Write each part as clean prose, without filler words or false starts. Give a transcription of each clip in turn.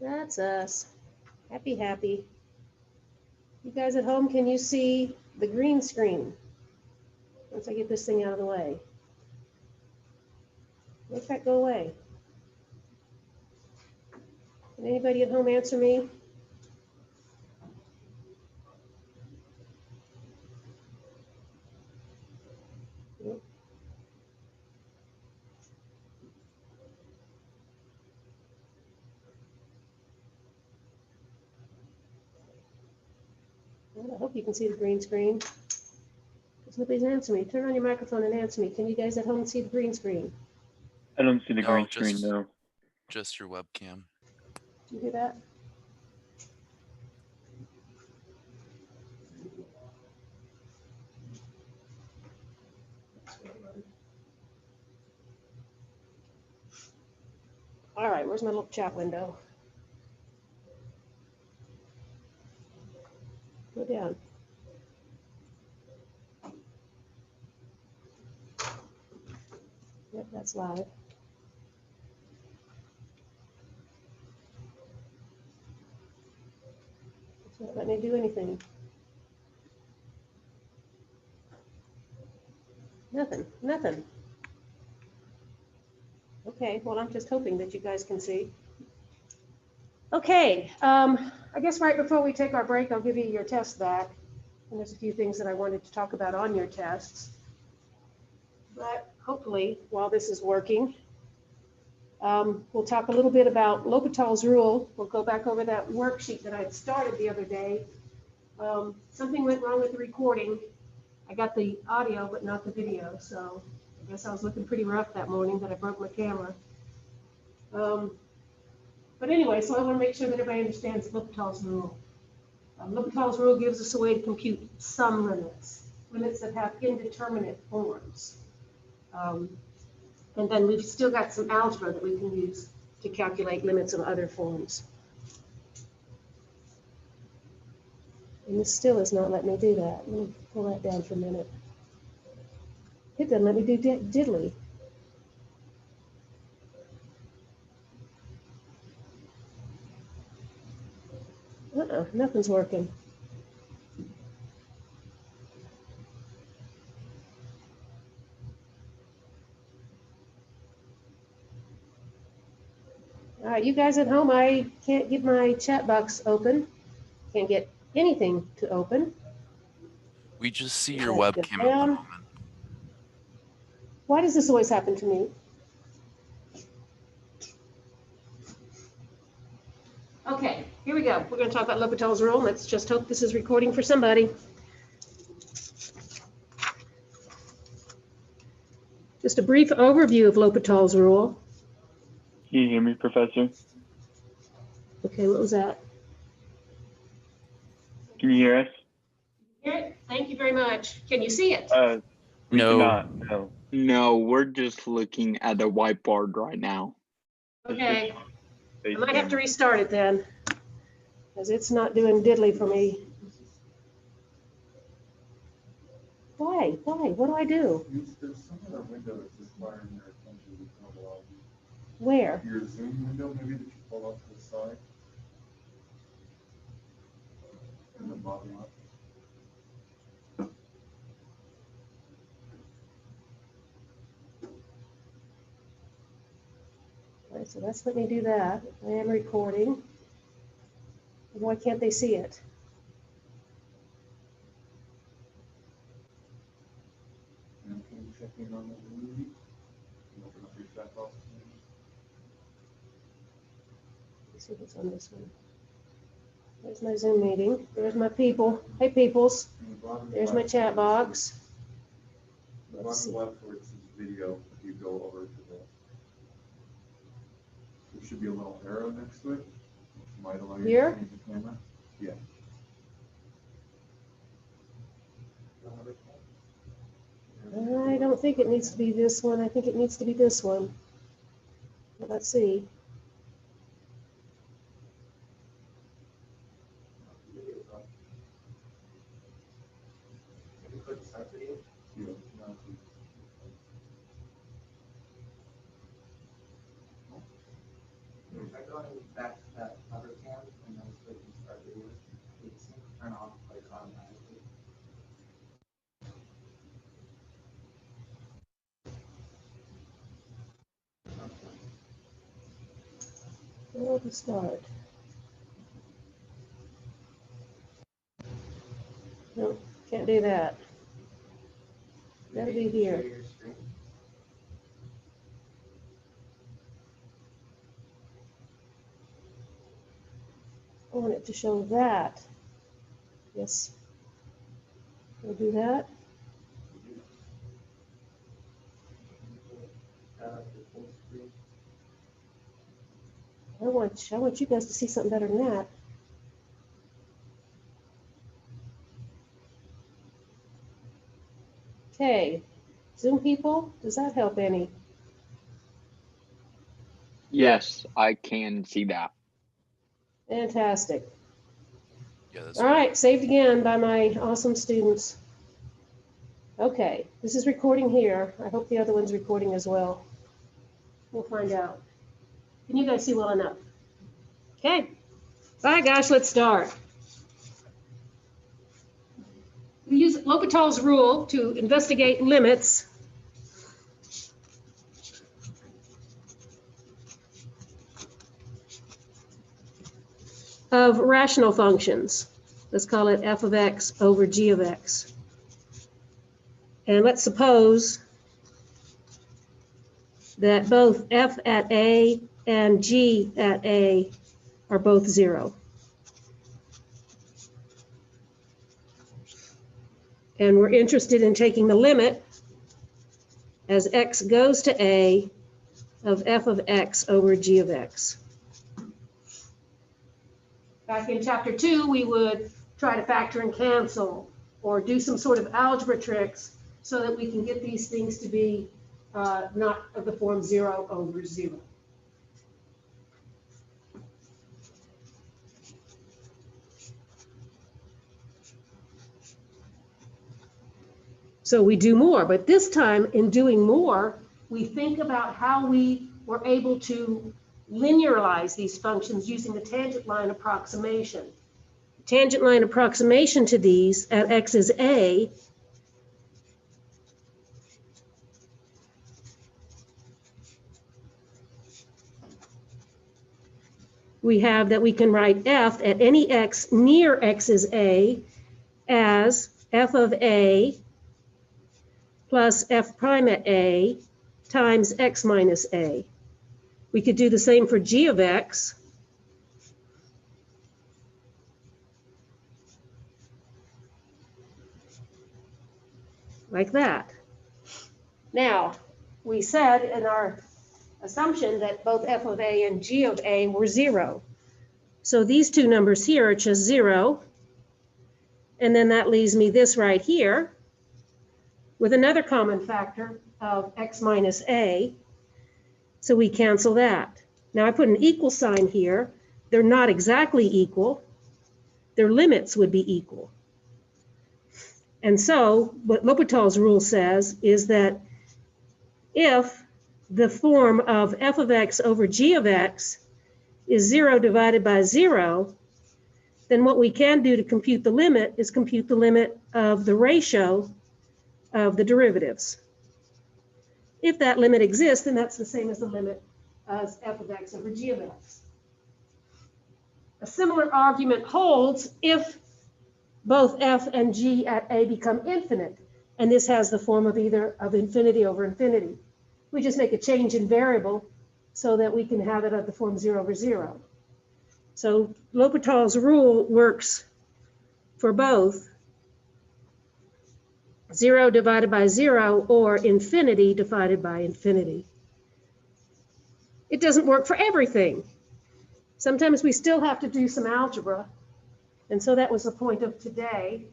That's us. Happy, happy. You guys at home, can you see the green screen? Once I get this thing out of the way. Make that go away. Can anybody at home answer me? Nope. Well, I hope you can see the green screen. Because nobody's answering me. Turn on your microphone and answer me. Can you guys at home see the green screen? I don't see the No, green screen, no. Just your webcam. Do you hear that? All right, where's my little chat window? Go down. Yep, that's live. It's not letting me do anything. Nothing. Okay, well, I'm just hoping that you guys can see. Okay, I guess right before we take our break, I'll give you your test back. And there's a few things that I wanted to talk about on your tests. But hopefully, while this is working, we'll talk a little bit about L'Hopital's rule. We'll go back over that worksheet that I'd started the other day. Something went wrong with the recording. I got the audio, but not the video. So I guess I was looking pretty rough that morning that I broke my camera. But anyway, so I want to make sure that everybody understands L'Hopital's rule. L'Hopital's rule gives us a way to compute some limits that have indeterminate forms. And then we've still got some algebra that we can use to calculate limits of other forms. And this still is not letting me do that. Let me pull that down for a minute. It doesn't let me do diddly. Nothing's working. All right, you guys at home, I can't get my chat box open. Can't get anything to open. We just see your webcam at the moment. Why does this always happen to me? Okay, here we go. We're going to talk about L'Hopital's rule. Let's just hope this is recording for somebody. Just a brief overview of L'Hopital's rule. Can you hear me, Professor? Okay, what was that? Can you hear us? Hear it? Thank you very much. Can you see it? We No. cannot, no. No, we're just looking at the whiteboard right now. Okay, I might have to restart it then, because it's not doing diddly for me. Why? What do I do? There's some other window that's requiring your attention to come along. Where? Your Zoom window, maybe that you pull off to the side. And the bottom up. All right, so that's let me do that. I am recording. Why can't they see it? And can you check in on the Zoom meeting? And open up your chat box. Let's see what's on this one. There's my Zoom meeting. There's my people. Hey, peoples. There's my chat box. The bottom left where it says video, if you go over to the, there should be a little arrow next to it, which might allow you Here? to change the camera. Yeah. I don't think it needs to be this one. I think it needs to be this one. Well, let's see. Yeah, now it's- By going back to that other Where to start? No, can't do that. That'll be here. I want it to show that. Yes. We'll do that. I want you guys to see something better than that. Okay, Zoom people, does that help any? Yes, I can see that. Fantastic. Yeah, that's All right, saved again by my awesome students. Okay, this is recording here. I hope the other one's recording as well. We'll find out. Can you guys see well enough? Okay. All right, guys, let's start. We use L'Hopital's rule to investigate limits of rational functions. Let's call it f of x over g of x. And let's suppose that both f at a and g at a are both 0. And we're interested in taking the limit as x goes to a of f of x over g of x. Back in chapter 2, we would try to factor and cancel or do some sort of algebra tricks so that we can get these things to be not of the form 0 over 0. So we do more, but this time in doing more, we think about how we were able to linearize these functions using the tangent line approximation. Tangent line approximation to these at x is a we have that we can write f at any x near x is a as f of a plus f prime at a times x minus a. We could do the same for g of x. Like that. Now, we said in our assumption that both f of a and g of a were 0. So these two numbers here are just 0. And then that leaves me this right here with another common factor of x minus a. So we cancel that. Now I put an equal sign here. They're not exactly equal. Their limits would be equal. And so what L'Hopital's rule says is that if the form of f of x over g of x is 0 divided by 0, then what we can do to compute the limit is compute the limit of the ratio of the derivatives. If that limit exists, then that's the same as the limit as f of x over g of x. A similar argument holds if both f and g at a become infinite, and this has the form of either of infinity over infinity. We just make a change in variable so that we can have it at the form 0 over 0. So L'Hopital's rule works for both 0 divided by 0 or infinity divided by infinity. It doesn't work for everything. Sometimes we still have to do some algebra, and so that was the point of today.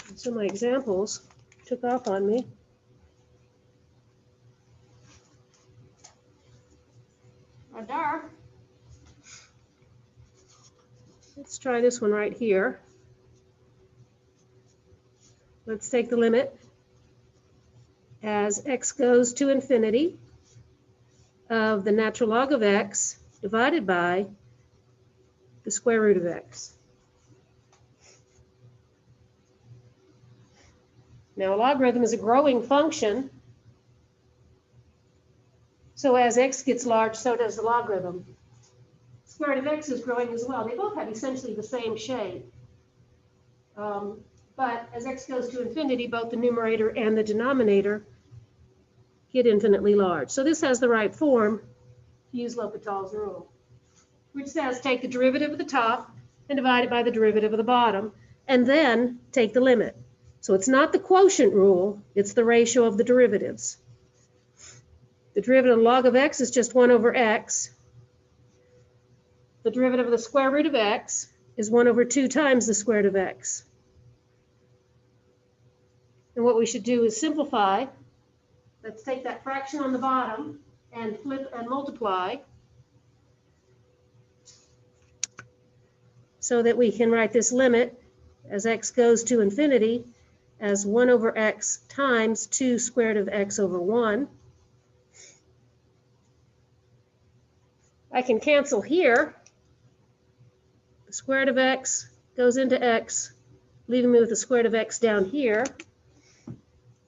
And so my examples took off on me. Radar. Let's try this one right here. Let's take the limit as x goes to infinity of the natural log of x divided by the square root of x. Now, a logarithm is a growing function, So as x gets large, so does the logarithm. Square root of x is growing as well. They both have essentially the same shape. But as x goes to infinity, both the numerator and the denominator get infinitely large. So this has the right form to use L'Hopital's rule, which says take the derivative of the top and divide it by the derivative of the bottom, and then take the limit. So it's not the quotient rule, it's the ratio of the derivatives. The derivative of log of x is just 1 over x. The derivative of the square root of x is 1 over 2 times the square root of x. And what we should do is simplify. Let's take that fraction on the bottom and flip and multiply so that we can write this limit as x goes to infinity as 1 over x times 2 square root of x over 1. I can cancel here. The square root of x goes into x, leaving me with the square root of x down here.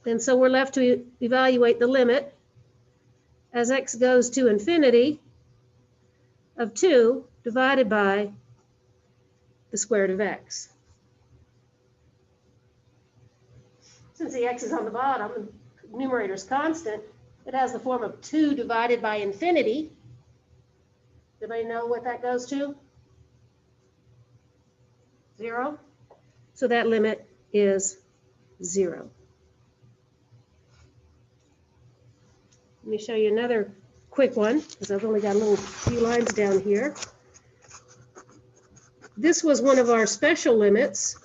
And so we're left to evaluate the limit as x goes to infinity of 2 divided by the square root of x. Since the x is on the bottom and the numerator is constant, it has the form of 2 divided by infinity. Anybody know what that goes to? 0. So that limit is 0. Let me show you another quick one, because I've only got a little few lines down here. This was one of our special limits.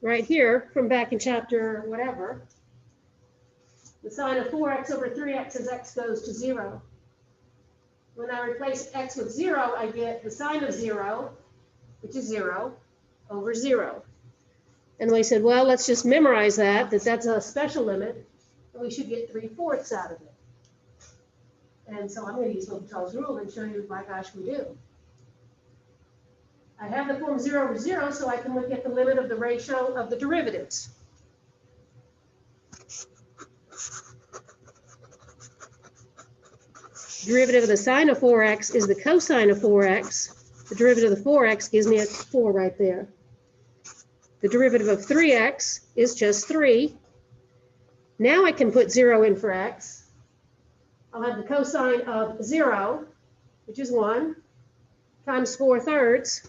Right here, from back in chapter whatever. The sine of 4x over 3x as x goes to 0. When I replace x with 0, I get the sine of 0, which is 0, over 0. And we said, well, let's just memorize that's a special limit, and we should get 3/4 out of it. And so I'm going to use L'Hopital's rule and show you, my gosh, we do. I have the form 0 over 0, so I can look at the limit of the ratio of the derivatives. Derivative of the sine of 4x is the cosine of 4x. The derivative of the 4x gives me a 4 right there. The derivative of 3x is just 3. Now I can put 0 in for x. I'll have the cosine of 0, which is 1, times 4/3.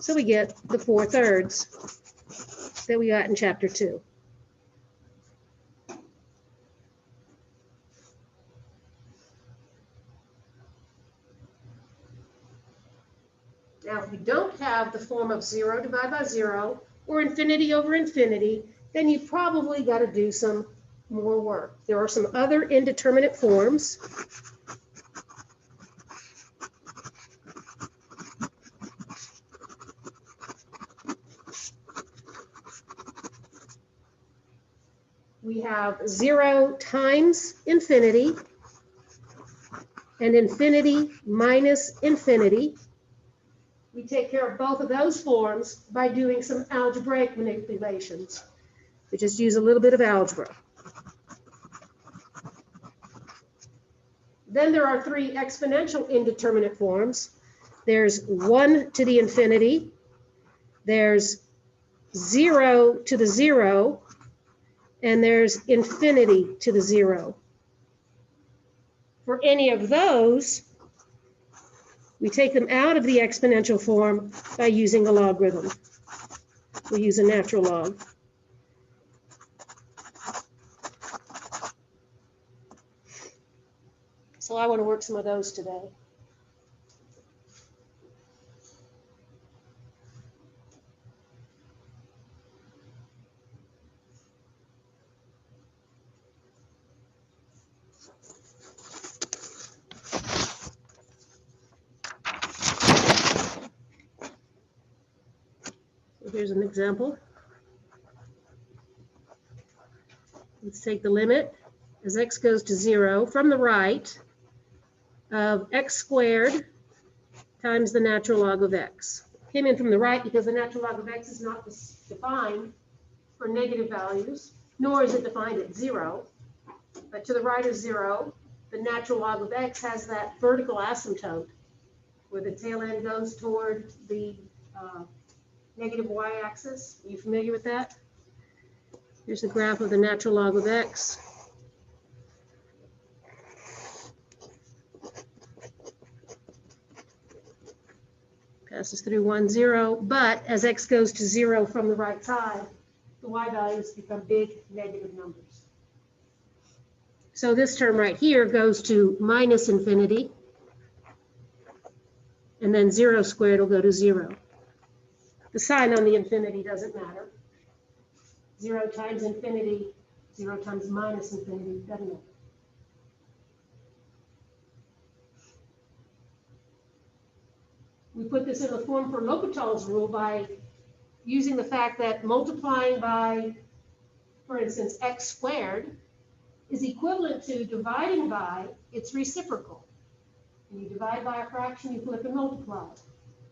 So we get the 4/3 that we got in chapter 2. Now, if you don't have the form of 0 divided by 0 or infinity over infinity, then you probably got to do some more work. There are some other indeterminate forms. We have 0 times infinity and infinity minus infinity. We take care of both of those forms by doing some algebraic manipulations. We just use a little bit of algebra. Then there are 3 exponential indeterminate forms. There's 1 to the infinity. There's 0 to the 0. And there's infinity to the 0. For any of those, we take them out of the exponential form by using a logarithm. We use a natural log. So I want to work some of those today. Here's an example. Let's take the limit as x goes to 0 from the right of x squared times the natural log of x. came in from the right because the natural log of x is not defined for negative values, nor is it defined at 0. But to the right of 0, the natural log of x has that vertical asymptote where the tail end goes toward the negative y-axis. Are you familiar with that? Here's a graph of the natural log of x. Passes through 1, 0, but as x goes to 0 from the right side, the y values become big negative numbers. So this term right here goes to minus infinity, and then 0 squared will go to 0. The sign on the infinity doesn't matter. 0 times infinity, 0 times minus infinity, doesn't matter. We put this in the form for L'Hopital's rule by using the fact that multiplying by, for instance, x squared is equivalent to dividing by its reciprocal. When you divide by a fraction, you flip and multiply.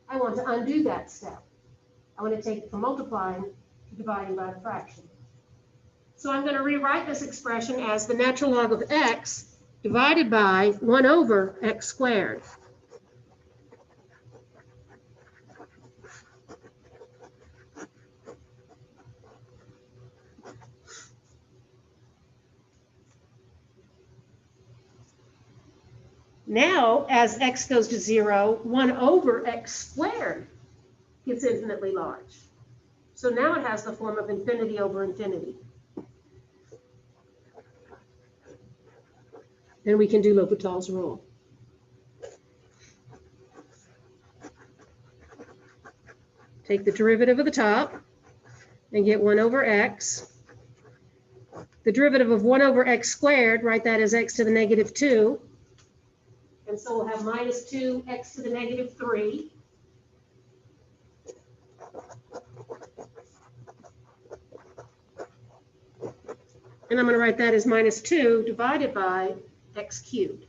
I want to undo that step. I want to take it from multiplying to dividing by the fraction. So I'm going to rewrite this expression as the natural log of x divided by 1 over x squared. Now, as x goes to 0, 1 over x squared gets infinitely large. So now it has the form of infinity over infinity. Then we can do L'Hopital's rule. Take the derivative of the top and get 1 over x. The derivative of 1 over x squared, write that as x to the negative 2. And so we'll have minus 2x to the negative 3. And I'm going to write that as minus 2 divided by x cubed.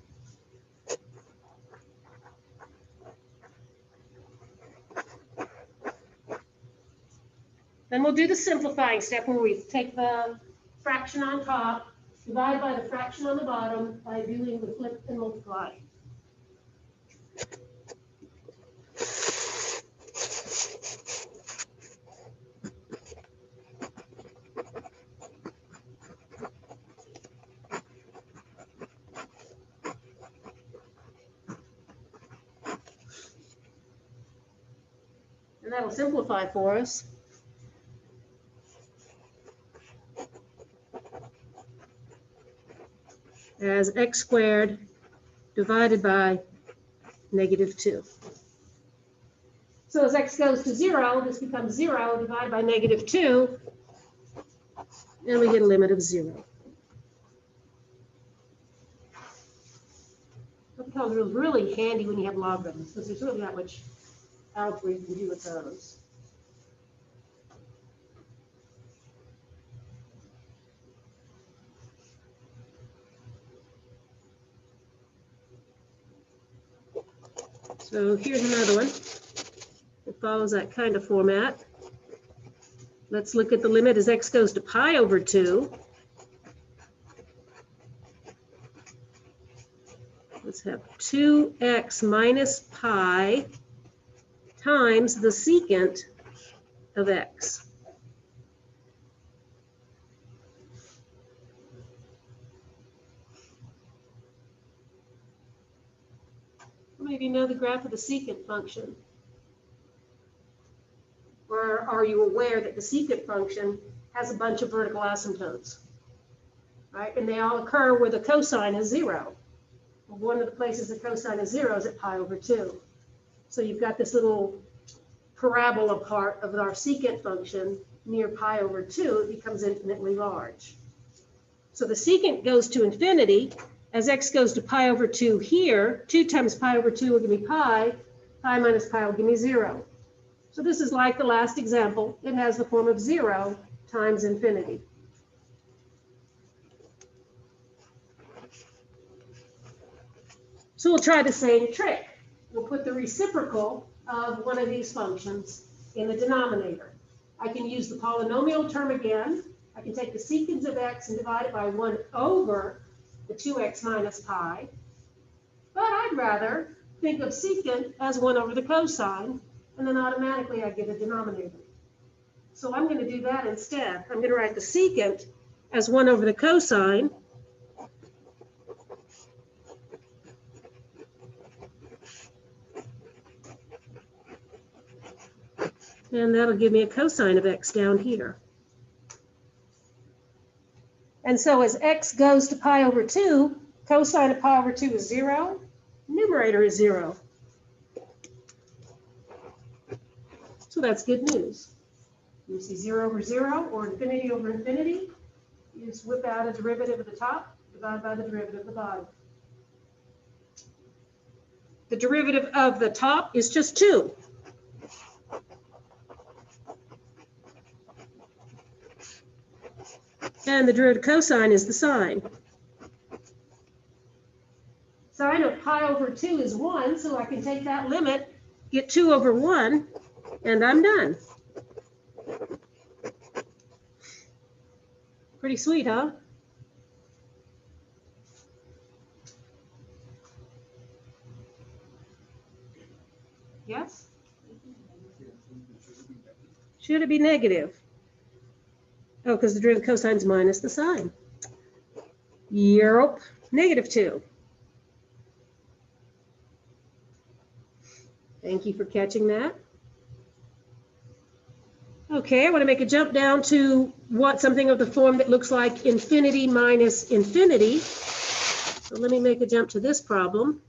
Then we'll do the simplifying step where we take the fraction on top, divide by the fraction on the bottom by doing the flip and multiply. And that'll simplify for us. As x squared divided by negative 2. So as x goes to 0, this becomes 0 divided by negative 2, and we get a limit of 0. L'Hopital's rule is really handy when you have logarithms, because there's really not much algebra you can do with those. So here's another one that follows that kind of format. Let's look at the limit as x goes to pi over 2. Let's have 2x minus pi times the secant of x. How many of you know the graph of the secant function? Or are you aware that the secant function has a bunch of vertical asymptotes, right? And they all occur where the cosine is 0. Well, one of the places the cosine is 0 is at pi over 2. So you've got this little parabola part of our secant function near pi over 2. It becomes infinitely large. So the secant goes to infinity. As x goes to pi over 2 here, 2 times pi over 2 will give me pi. Pi minus pi will give me 0. So this is like the last example. It has the form of 0 times infinity. So we'll try the same trick. We'll put the reciprocal of one of these functions in the denominator. I can use the polynomial term again. I can take the secant of x and divide it by 1 over the 2x minus pi. But I'd rather think of secant as 1 over the cosine, and then automatically I get a denominator. So I'm going to do that instead. I'm going to write the secant as 1 over the cosine. And that'll give me a cosine of x down here. And so as x goes to pi over 2, cosine of pi over 2 is 0. Numerator is 0. So that's good news. You see 0 over 0 or infinity over infinity. You just whip out a derivative at the top, divide by the derivative at the bottom. The derivative of the top is just 2. And the derivative cosine is the sine. Sine of pi over 2 is 1, so I can take that limit, get 2 over 1, and I'm done. Pretty sweet, huh? Yes? Should it be negative? Oh, because the derivative cosine is minus the sine. Yep, negative 2. Thank you for catching that. Okay, I want to make a jump down to something of the form that looks like infinity minus infinity. So let me make a jump to this problem.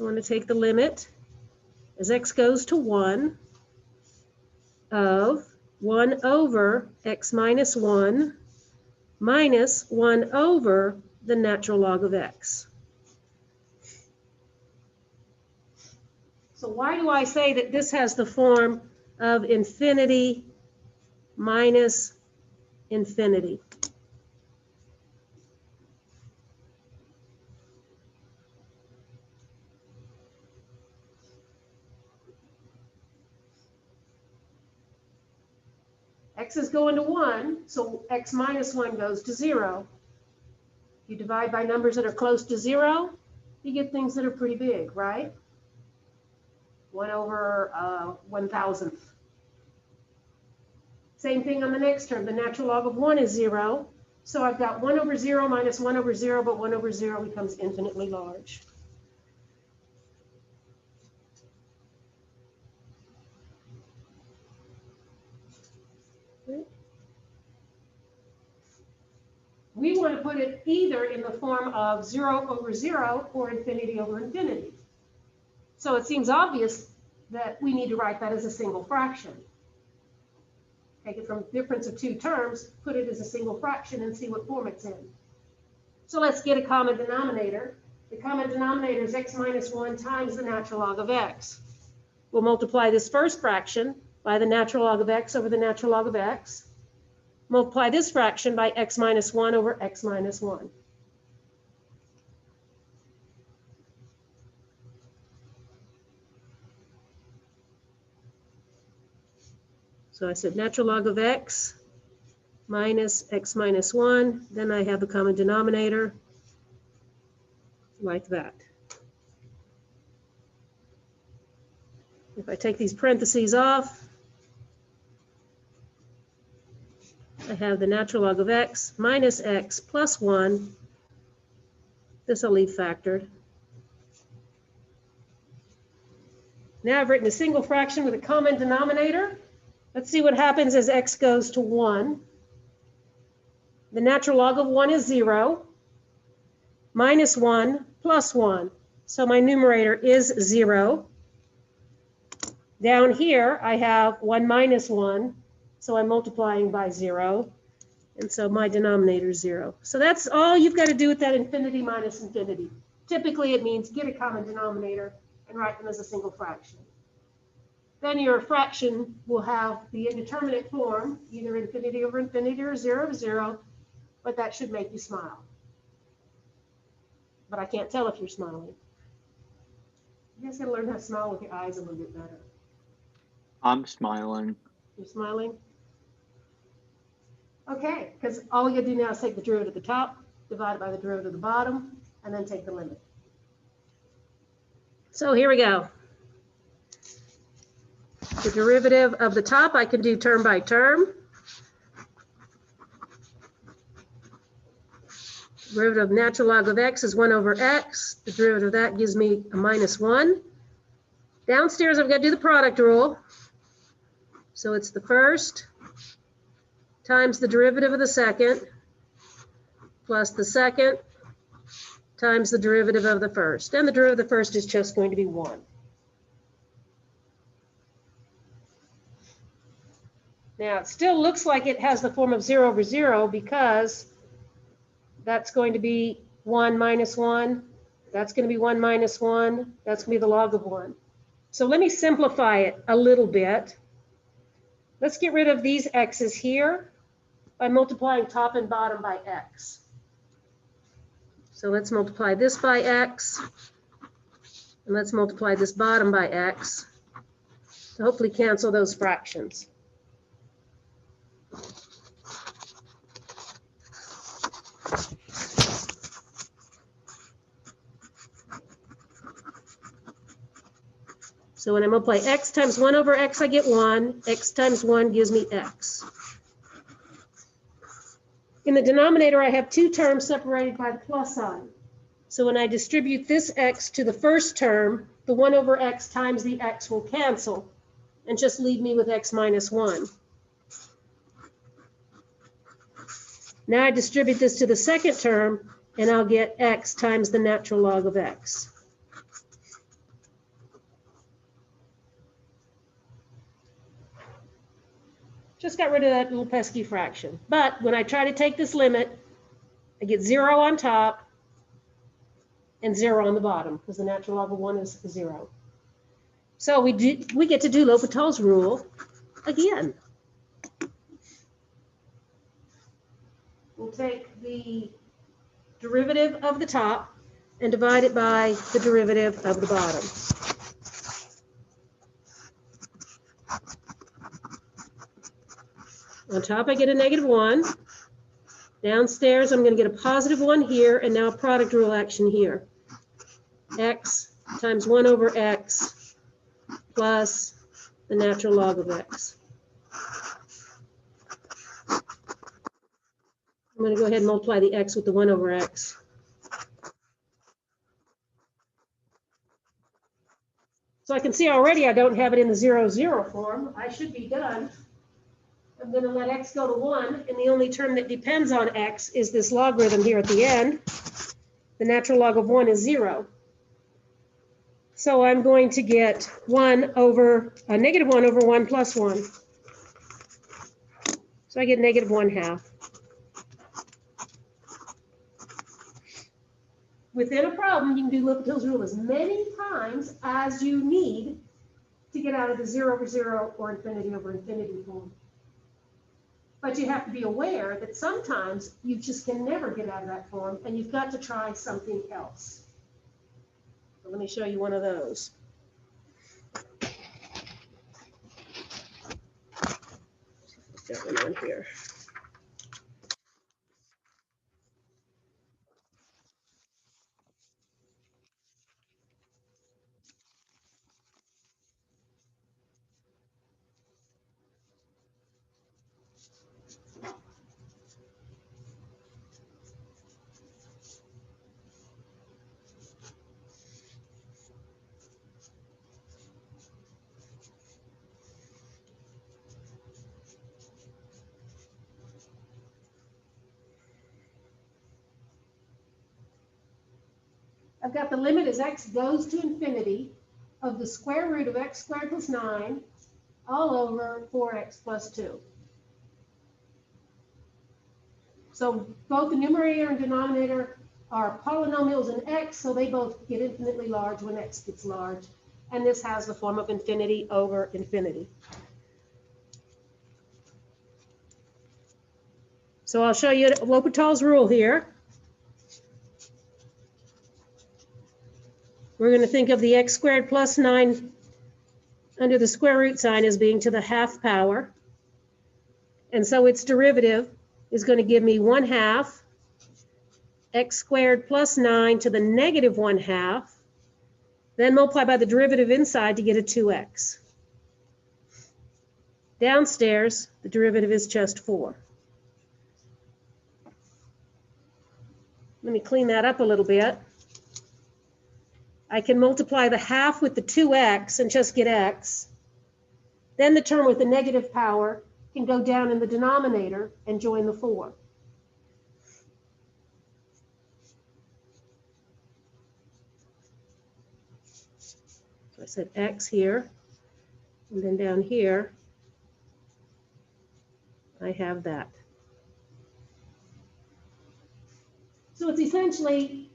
I want to take the limit as x goes to 1 of 1 over x minus 1 minus 1 over the natural log of x. So why do I say that this has the form of infinity minus infinity? X is going to 1, so x minus 1 goes to 0. You divide by numbers that are close to 0, you get things that are pretty big, right? 1 over 1,000th. Same thing on the next term. The natural log of 1 is 0. So I've got 1 over 0 minus 1 over 0, but 1 over 0 becomes infinitely large. We want to put it either in the form of 0 over 0 or infinity over infinity. So it seems obvious that we need to write that as a single fraction. Take it from difference of two terms, put it as a single fraction, and see what form it's in. So let's get a common denominator. The common denominator is x minus 1 times the natural log of x. We'll multiply this first fraction by the natural log of x over the natural log of x. Multiply this fraction by x minus 1 over x minus 1. So I said natural log of x minus x minus 1. Then I have the common denominator like that. If I take these parentheses off, I have the natural log of x minus x plus 1. This I'll leave factored. Now I've written a single fraction with a common denominator. Let's see what happens as x goes to 1. The natural log of 1 is 0. Minus 1 plus 1. So my numerator is 0. Down here I have 1 minus 1. So I'm multiplying by 0, and so my denominator is 0. So that's all you've got to do with that infinity minus infinity. Typically, it means get a common denominator and write them as a single fraction. then your fraction will have the indeterminate form, either infinity over infinity or 0 over 0, but that should make you smile. But I can't tell if you're smiling. You guys gotta learn how to smile with your eyes a little bit better. I'm smiling. You're smiling? Okay, because all you do now is take the derivative of the top, divide it by the derivative of the bottom, and then take the limit. So here we go. The derivative of the top, I can do term by term. Derivative of natural log of x is 1 over x. The derivative of that gives me a minus 1. Downstairs, I've got to do the product rule. So it's the first times the derivative of the second plus the second times the derivative of the first. And the derivative of the first is just going to be 1. Now, it still looks like it has the form of 0 over 0 because that's going to be 1 minus 1. That's going to be 1 minus 1. That's going to be the log of 1. So let me simplify it a little bit. Let's get rid of these x's here by multiplying top and bottom by x. So let's multiply this by x, and let's multiply this bottom by x to hopefully cancel those fractions. So when I multiply x times 1 over x, I get 1. X times 1 gives me x. In the denominator, I have 2 terms separated by the plus sign. So when I distribute this x to the first term, the 1 over x times the x will cancel and just leave me with x minus 1. Now I distribute this to the second term, and I'll get x times the natural log of x. Just got rid of that little pesky fraction. But when I try to take this limit, I get 0 on top and 0 on the bottom because the natural log of 1 is 0. So we get to do L'Hopital's rule again. We'll take the derivative of the top and divide it by the derivative of the bottom. On top, I get a negative 1. Downstairs, I'm going to get a positive 1 here, and now a product rule action here. X times 1 over x plus the natural log of x. I'm going to go ahead and multiply the x with the 1 over x. So I can see already I don't have it in the 0, 0 form. I should be done. I'm going to let x go to 1, and the only term that depends on x is this logarithm here at the end. The natural log of 1 is 0. So I'm going to get 1 over, negative 1 over 1 plus 1. So I get negative 1/2. Within a problem, you can do L'Hopital's rule as many times as you need to get out of the 0 over 0 or infinity over infinity form. But you have to be aware that sometimes you just can never get out of that form, and you've got to try something else. So let me show you one of those. Put that one on here. I've got the limit as x goes to infinity of the square root of x squared plus 9 all over 4x plus 2. So both the numerator and denominator are polynomials in x, so they both get infinitely large when x gets large. and this has the form of infinity over infinity. So I'll show you L'Hopital's rule here. We're going to think of the x squared plus 9 under the square root sign as being to the half power. And so its derivative is going to give me 1/2 x squared plus 9 to the negative 1/2, then multiply by the derivative inside to get a 2x. Downstairs, the derivative is just 4. Let me clean that up a little bit. I can multiply the half with the 2x and just get x. Then the term with the negative power can go down in the denominator and join the 4. So I said x here, and then down here, I have that. So it's essentially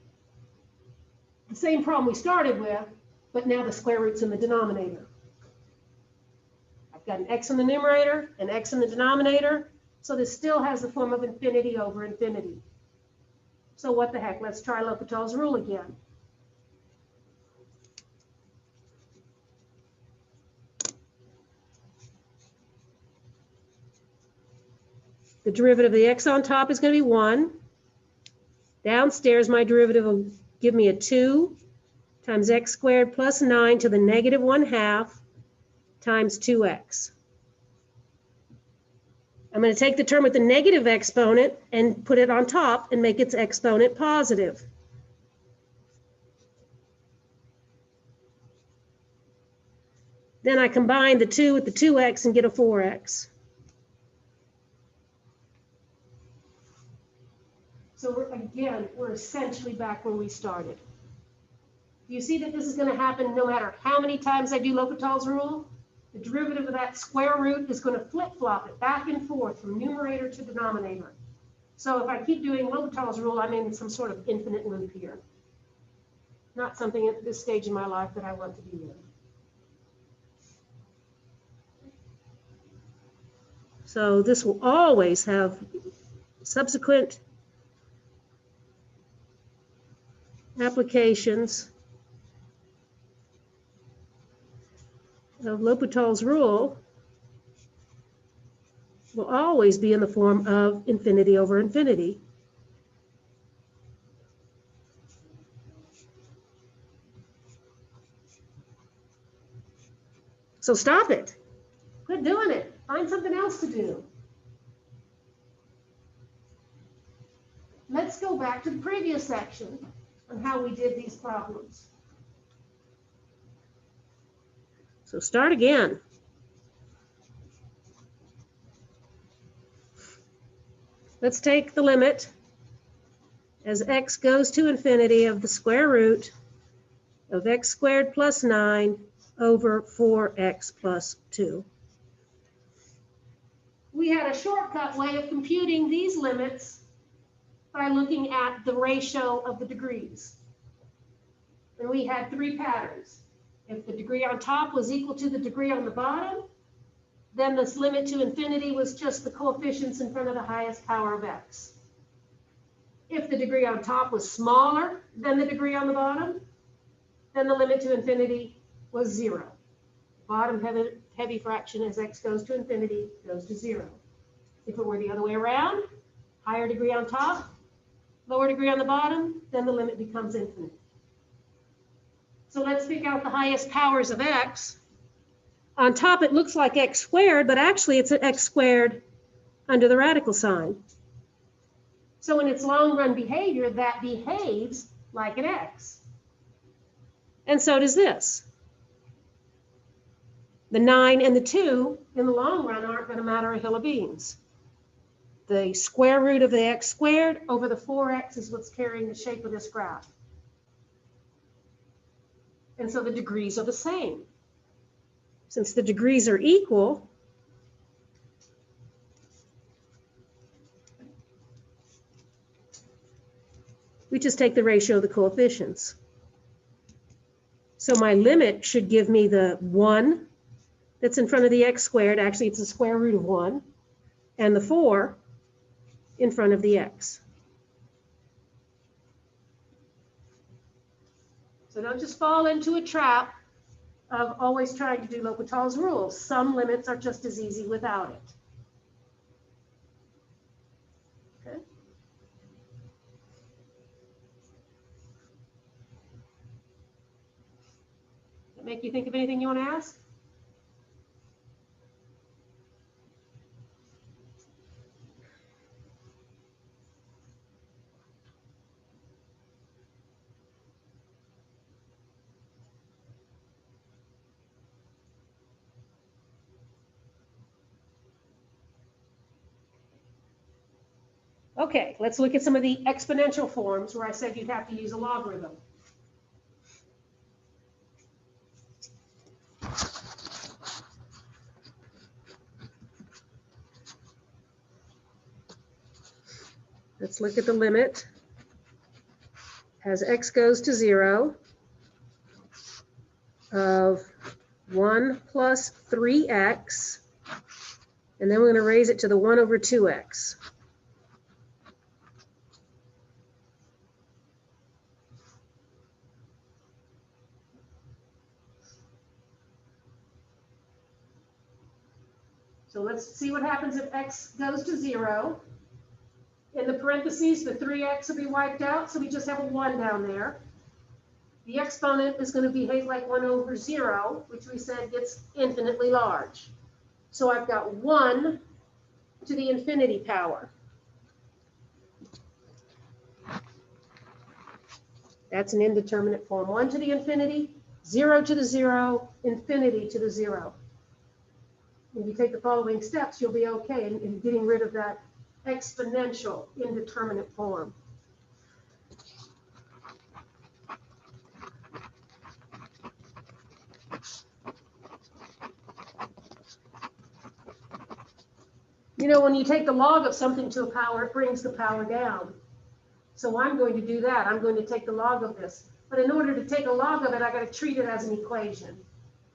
the same problem we started with, but now the square root's in the denominator. I've got an x in the numerator, an x in the denominator, so this still has the form of infinity over infinity. So what the heck, let's try L'Hopital's rule again. The derivative of the x on top is going to be 1. Downstairs, my derivative will give me a 2 times x squared plus 9 to the negative 1/2 times 2x. I'm going to take the term with the negative exponent and put it on top and make its exponent positive. Then I combine the 2 with the 2x and get a 4x. So we're essentially back where we started. You see that this is going to happen no matter how many times I do L'Hopital's rule? The derivative of that square root is going to flip-flop it back and forth from numerator to denominator. So if I keep doing L'Hopital's rule, I'm in some sort of infinite loop here. Not something at this stage in my life that I want to be in. So this will always have subsequent applications of L'Hopital's rule will always be in the form of infinity over infinity. So stop it. Quit doing it. Find something else to do. Let's go back to the previous section on how we did these problems. So start again. Let's take the limit as x goes to infinity of the square root of x squared plus 9 over 4x plus 2. We had a shortcut way of computing these limits by looking at the ratio of the degrees. And we had 3 patterns. If the degree on top was equal to the degree on the bottom, then this limit to infinity was just the coefficients in front of the highest power of x. If the degree on top was smaller than the degree on the bottom, then the limit to infinity was 0. Bottom heavy fraction as x goes to infinity goes to 0. If it were the other way around, higher degree on top, lower degree on the bottom, then the limit becomes infinite. So let's pick out the highest powers of x. On top, it looks like x squared, but actually it's an x squared under the radical sign. So in its long run behavior, that behaves like an x. And so does this. The 9 and the 2 in the long run aren't going to matter a hill of beans. The square root of the x squared over the 4x is what's carrying the shape of this graph. And so the degrees are the same. Since the degrees are equal, we just take the ratio of the coefficients. So my limit should give me the 1 that's in front of the x squared. Actually, it's the square root of 1. And the 4 in front of the x. So don't just fall into a trap of always trying to do L'Hopital's rules. Some limits are just as easy without it. Okay. That make you think of anything you want to ask? Okay, let's look at some of the exponential forms where I said you'd have to use a logarithm. Let's look at the limit as x goes to 0 of 1 plus 3x, and then we're going to raise it to the 1 over 2x. So let's see what happens if x goes to 0. In the parentheses, the 3x will be wiped out, so we just have a 1 down there. The exponent is going to behave like 1 over 0, which we said gets infinitely large. So I've got 1 to the infinity power. That's an indeterminate form. 1 to the infinity, 0 to the 0, infinity to the 0. When you take the following steps, you'll be okay in getting rid of that exponential indeterminate form. You know, when you take the log of something to a power, it brings the power down. So I'm going to do that. I'm going to take the log of this. But in order to take a log of it, I got to treat it as an equation.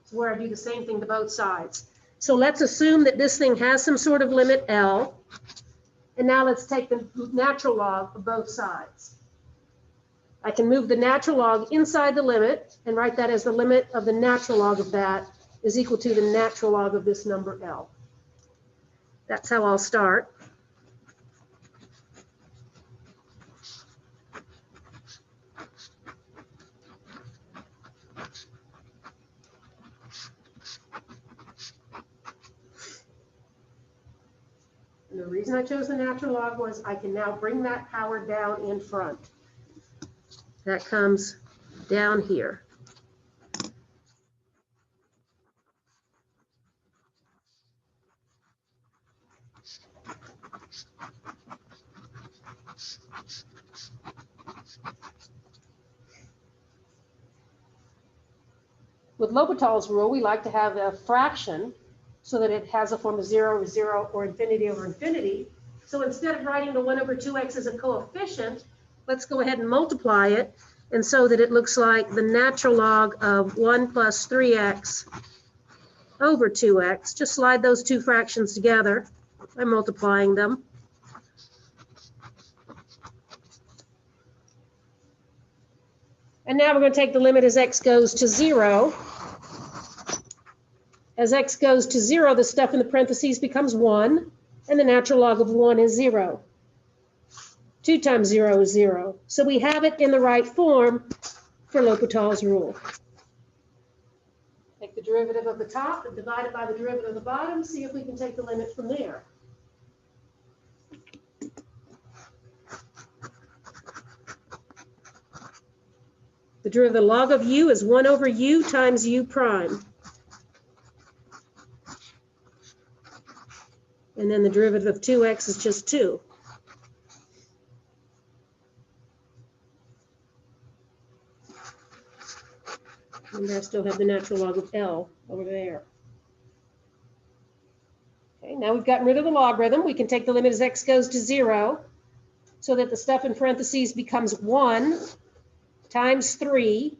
It's where I do the same thing to both sides. So let's assume that this thing has some sort of limit L. And now let's take the natural log of both sides. I can move the natural log inside the limit and write that as the limit of the natural log of that is equal to the natural log of this number L. That's how I'll start. And the reason I chose the natural log was I can now bring that power down in front. That comes down here. With L'Hopital's rule, we like to have a fraction so that it has a form of 0 over 0 or infinity over infinity. So instead of writing the 1 over 2x as a coefficient, let's go ahead and multiply it. And so that it looks like the natural log of 1 plus 3x over 2x. Just slide those two fractions together by multiplying them. And now we're going to take the limit as x goes to 0. As x goes to 0, the stuff in the parentheses becomes 1, and the natural log of 1 is 0. 2 times 0 is 0. So we have it in the right form for L'Hopital's rule. Take the derivative of the top and divide it by the derivative of the bottom, see if we can take the limit from there. The derivative of the log of u is 1 over u times u prime. And then the derivative of 2x is just 2. And I still have the natural log of L over there. Okay, now we've gotten rid of the logarithm. We can take the limit as x goes to 0 so that the stuff in parentheses becomes 1 times 3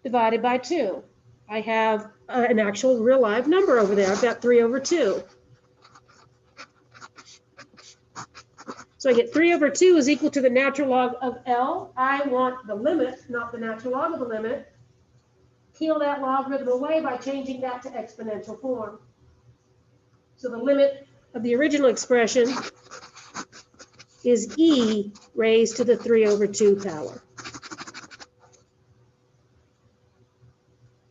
divided by 2. I have an actual real live number over there. I've got 3 over 2. So I get 3 over 2 is equal to the natural log of L. I want the limit, not the natural log of the limit. Peel that logarithm away by changing that to exponential form. So the limit of the original expression is e raised to the 3 over 2 power.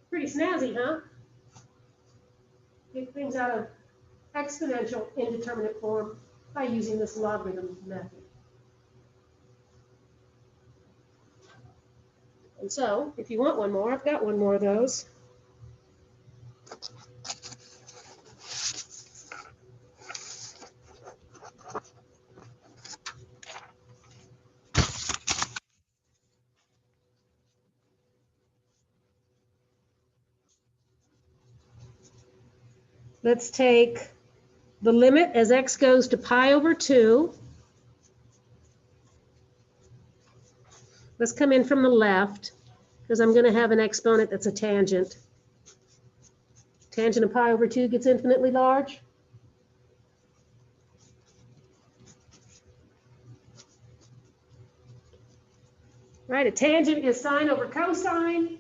Pretty snazzy, huh? Get things out of exponential indeterminate form by using this logarithm method. And so, if you want one more, I've got one more of those. Let's take the limit as x goes to pi over 2. Let's come in from the left, because I'm going to have an exponent that's a tangent. Tangent of pi over 2 gets infinitely large. Right, a tangent is sine over cosine.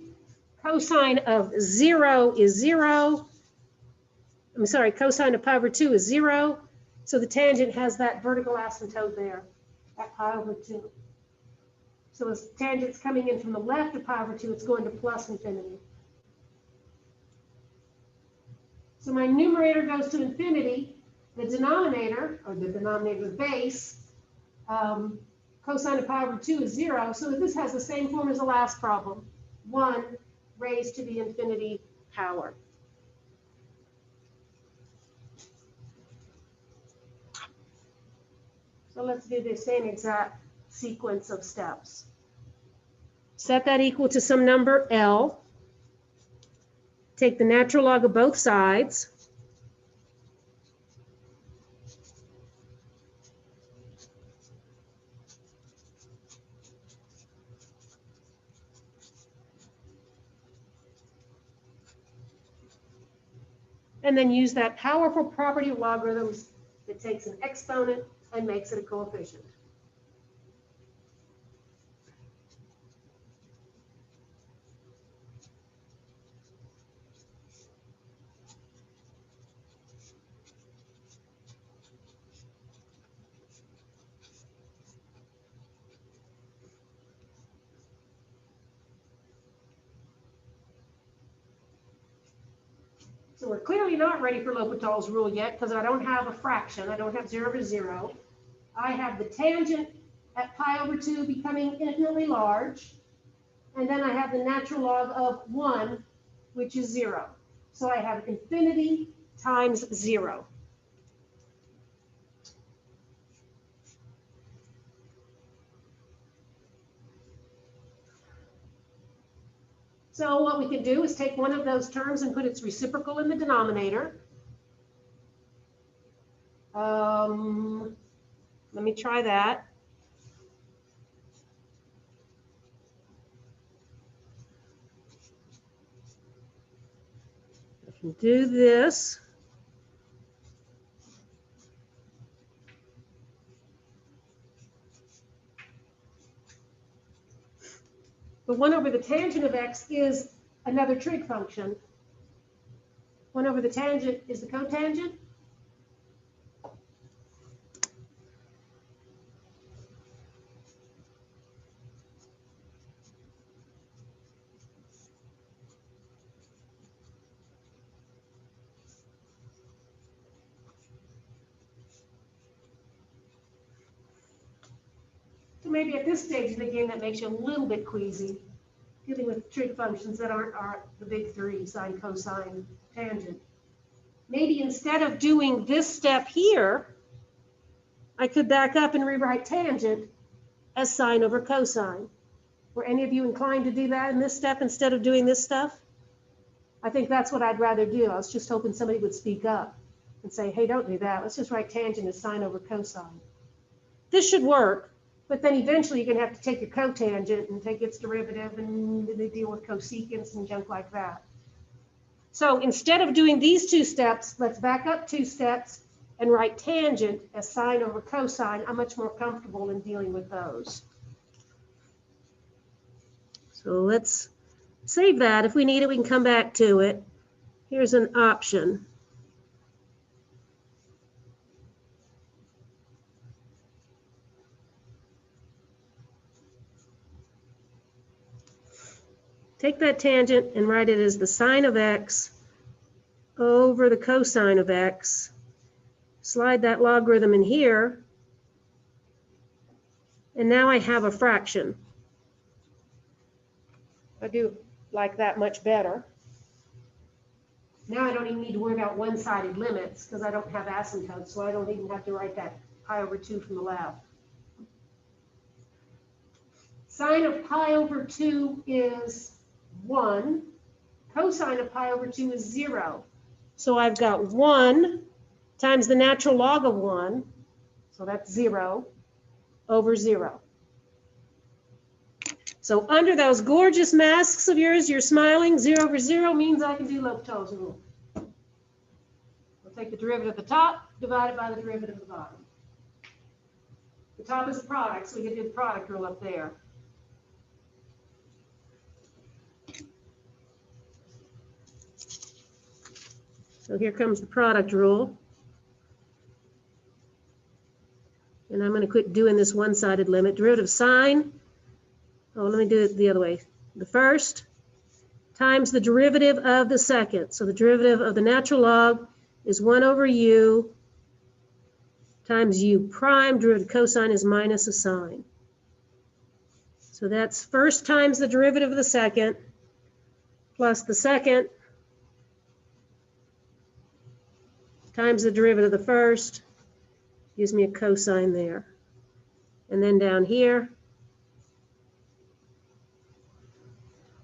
Cosine of 0 is 0. I'm sorry, cosine of pi over 2 is 0. So the tangent has that vertical asymptote there at pi over 2. So as tangent's coming in from the left of pi over 2, it's going to plus infinity. So my numerator goes to infinity. The denominator, or the denominator, the base, cosine of pi over 2 is 0. So this has the same form as the last problem. 1 raised to the infinity power. So let's do the same exact sequence of steps. Set that equal to some number L. Take the natural log of both sides. And then use that powerful property of logarithms that takes an exponent and makes it a coefficient. So we're clearly not ready for L'Hopital's rule yet because I don't have a fraction. I don't have 0 over 0. I have the tangent at pi over 2 becoming infinitely large. And then I have the natural log of 1, which is 0. So I have infinity times 0. So what we can do is take one of those terms and put its reciprocal in the denominator. Let me try that. I can do this. But 1 over the tangent of x is another trig function. 1 over the tangent is the cotangent. So maybe at this stage of the game that makes you a little bit queasy, dealing with trig functions that aren't the big three, sine, cosine, tangent. Maybe instead of doing this step here, I could back up and rewrite tangent as sine over cosine. Were any of you inclined to do that in this step instead of doing this stuff? I think that's what I'd rather do. I was just hoping somebody would speak up and say, hey, don't do that. Let's just write tangent as sine over cosine. This should work, But then eventually you're gonna have to take your cotangent and take its derivative, and they deal with cosecants and junk like that. So instead of doing these two steps, let's back up 2 steps and write tangent as sine over cosine. I'm much more comfortable in dealing with those. So let's save that. If we need it, we can come back to it. Here's an option. Take that tangent and write it as the sine of x over the cosine of x. Slide that logarithm in here. And now I have a fraction. I do like that much better. Now I don't even need to worry about one-sided limits because I don't have asymptotes, so I don't even have to write that pi over 2 from the left. Sine of pi over 2 is 1. Cosine of pi over 2 is 0. So I've got 1 times the natural log of 1, so that's 0, over 0. So under those gorgeous masks of yours, you're smiling. 0 over 0 means I can do L'Hopital's rule. We'll take the derivative of the top, divide it by the derivative of the bottom. The top is a product, so we can do the product rule up there. So here comes the product rule. And I'm going to quit doing this one-sided limit. Derivative sine. Oh, let me do it the other way. The first times the derivative of the second. So the derivative of the natural log is 1 over u times u prime. Derivative of cosine is minus a sine. So that's first times the derivative of the second plus the second times the derivative of the first. Gives me a cosine there. And then down here,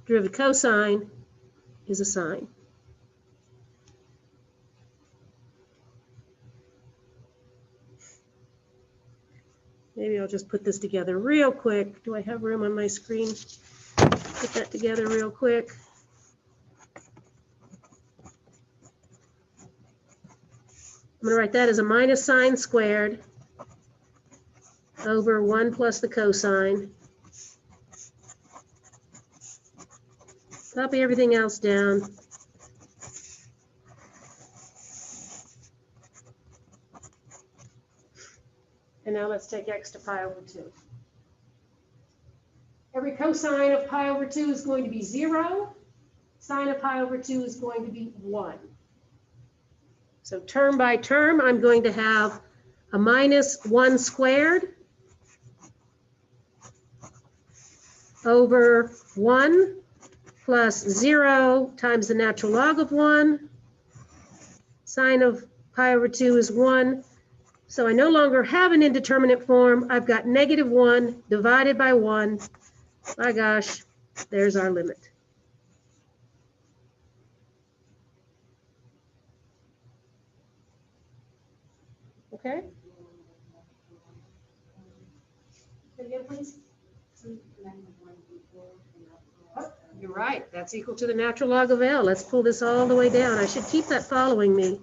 derivative of cosine is a sine. Maybe I'll just put this together real quick. Do I have room on my screen? Put that together real quick. I'm going to write that as a minus sine squared over 1 plus the cosine. Copy everything else down. And now let's take x to pi over 2. Every cosine of pi over 2 is going to be 0. Sine of pi over 2 is going to be 1. So term by term, I'm going to have a minus 1 squared over 1 plus 0 times the natural log of 1. Sine of pi over 2 is 1. So I no longer have an indeterminate form. I've got negative 1 divided by 1. My gosh, there's our limit. Okay? Again, please. Oh, you're right. That's equal to the natural log of L. Let's pull this all the way down. I should keep that following me.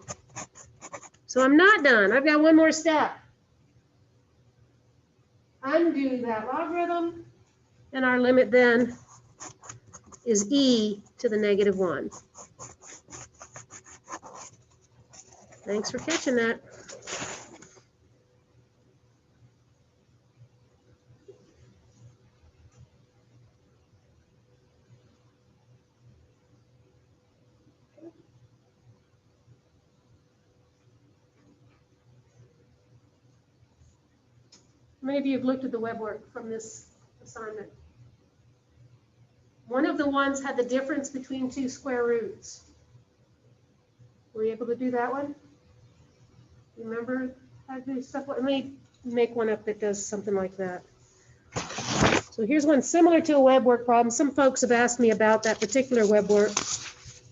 So I'm not done. I've got one more step. Undo that logarithm, and our limit then is e to the negative 1. Thanks for catching that. Many of you have looked at the web work from this assignment. One of the ones had the difference between 2 square roots. Were you able to do that one? Remember how to do stuff? Let me make one up that does something like that. So here's one similar to a web work problem. Some folks have asked me about that particular web work.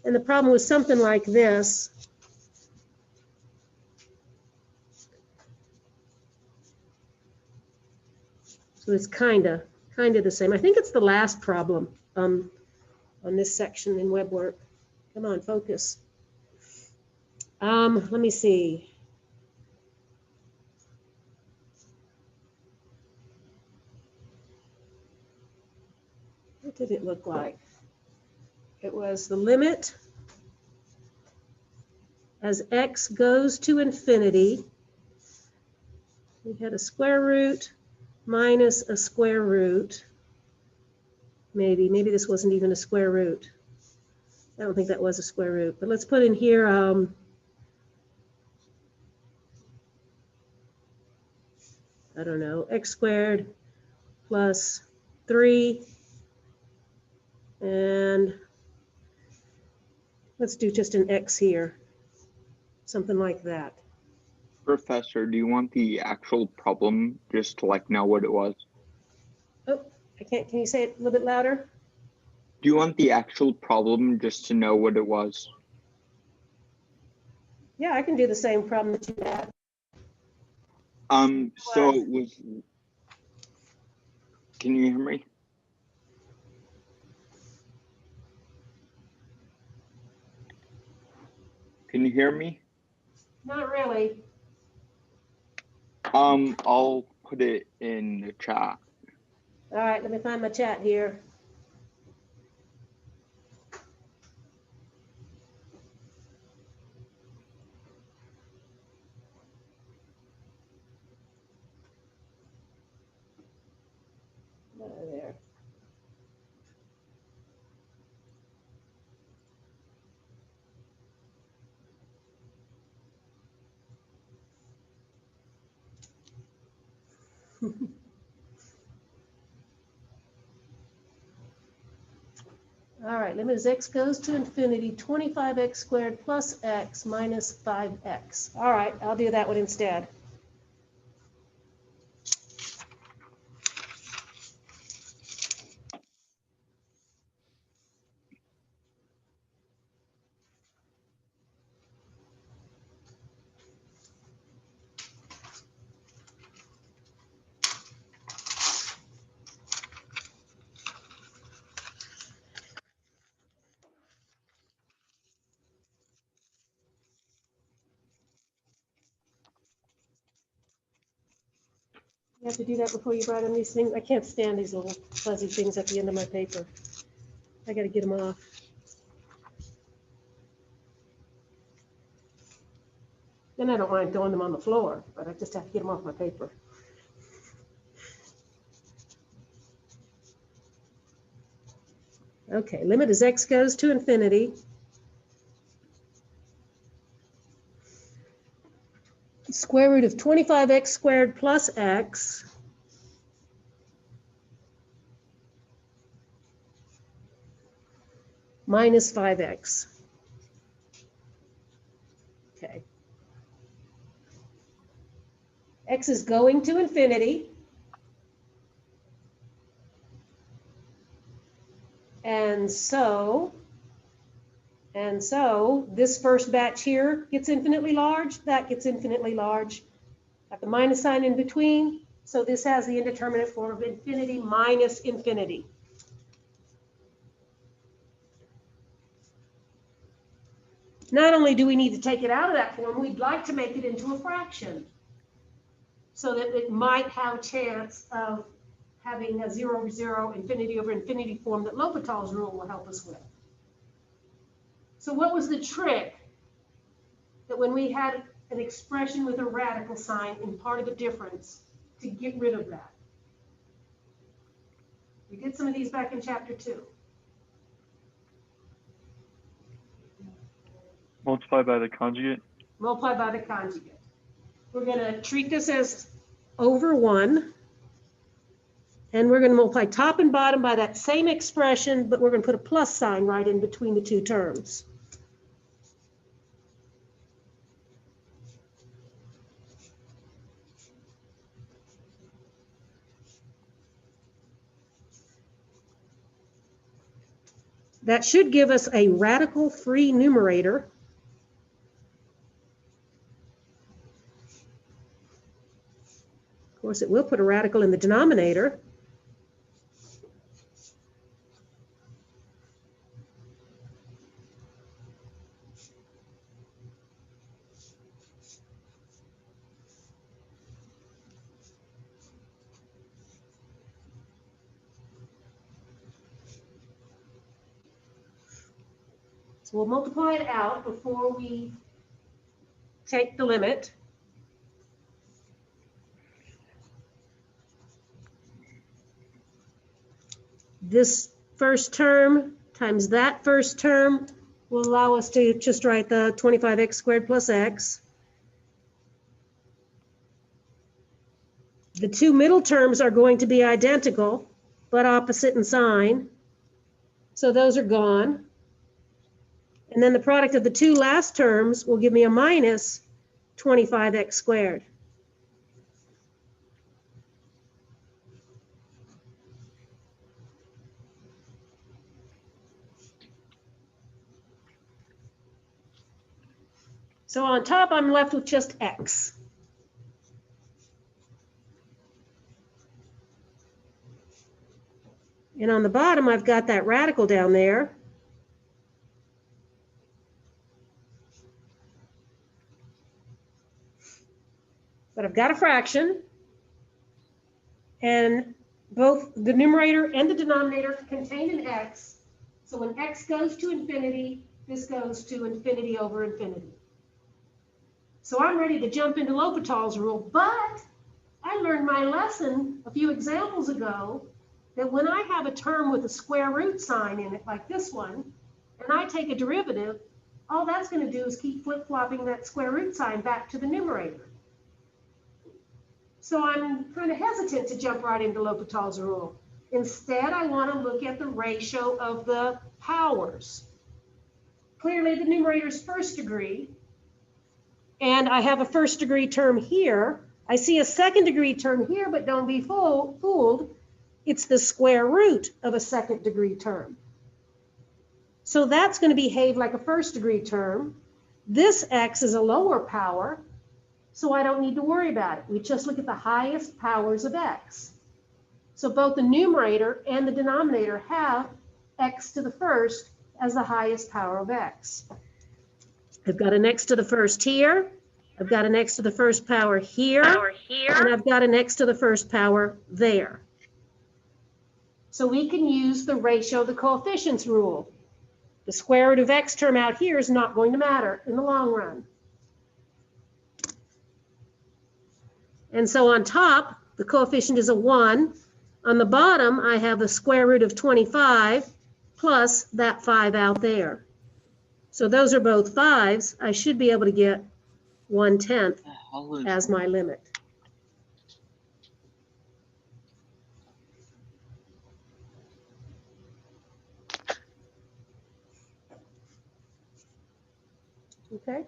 And the problem was something like this. So So it's kind of the same. I think it's the last problem on this section in web work. Come on, focus. Let me see. What did it look like? It was the limit as x goes to infinity. We had a square root minus a square root. Maybe this wasn't even a square root. I don't think that was a square root, but let's put in here, I don't know, x squared plus 3. And let's do just an x here, something like that. Professor, do you want the actual problem just to like know what it was? Oh, I can't, can you say it a little bit louder? Do you want the actual problem just to know what it was? Yeah, I can do the same problem that you had. So it was, can you hear me? Can you hear me? Not really. I'll put it in the chat. All right, let me find my chat here. There. All right, limit as x goes to infinity, 25x squared plus x minus 5x. All right, I'll do that one instead. You have to do that before you write on these things. I can't stand these little fuzzy things at the end of my paper. I got to get them off. Then I don't mind throwing them on the floor, but I just have to get them off my paper. Okay, limit as x goes to infinity. Square root of 25x squared plus x minus 5x. Okay. X is going to infinity. And so this first batch here gets infinitely large, that gets infinitely large. Got the minus sign in between, so this has the indeterminate form of infinity minus infinity. Not only do we need to take it out of that form, we'd like to make it into a fraction so that it might have a chance of having a 0, 0, infinity over infinity form that L'Hopital's rule will help us with. So what was the trick that when we had an expression with a radical sign in part of a difference to get rid of that? We did some of these back in chapter 2. Multiply by the conjugate. Multiply by the conjugate. We're going to treat this as over 1. And we're going to multiply top and bottom by that same expression, but we're going to put a plus sign right in between the two terms. That should give us a radical-free numerator. Of course, it will put a radical in the denominator. So we'll multiply it out before we take the limit. This first term times that first term will allow us to just write the 25x squared plus x. The two middle terms are going to be identical, but opposite in sign. So those are gone. And then the product of the two last terms will give me a minus 25x squared. So on top, I'm left with just x. And on the bottom, I've got that radical down there. But I've got a fraction, and both the numerator and the denominator contain an x. So when x goes to infinity, this goes to infinity over infinity. So I'm ready to jump into L'Hopital's rule, but I learned my lesson a few examples ago that when I have a term with a square root sign in it, like this one, and I take a derivative, all that's going to do is keep flip-flopping that square root sign back to the numerator. So I'm kind of hesitant to jump right into L'Hopital's rule. Instead, I want to look at the ratio of the powers. Clearly, the numerator is first degree, and I have a first degree term here. I see a second degree term here, but don't be fooled. It's the square root of a second degree term. So that's going to behave like a first degree term. This x is a lower power, so I don't need to worry about it. We just look at the highest powers of x. So both the numerator and the denominator have x to the first as the highest power of x. I've got an x to the first here. I've got an x to the first power here. And I've got an x to the first power there. So we can use the ratio of the coefficients rule. The square root of x term out here is not going to matter in the long run. And so on top, the coefficient is a 1. On the bottom, I have the square root of 25 plus that 5 out there. So those are both 5s. I should be able to get 1/10 as my limit. Okay.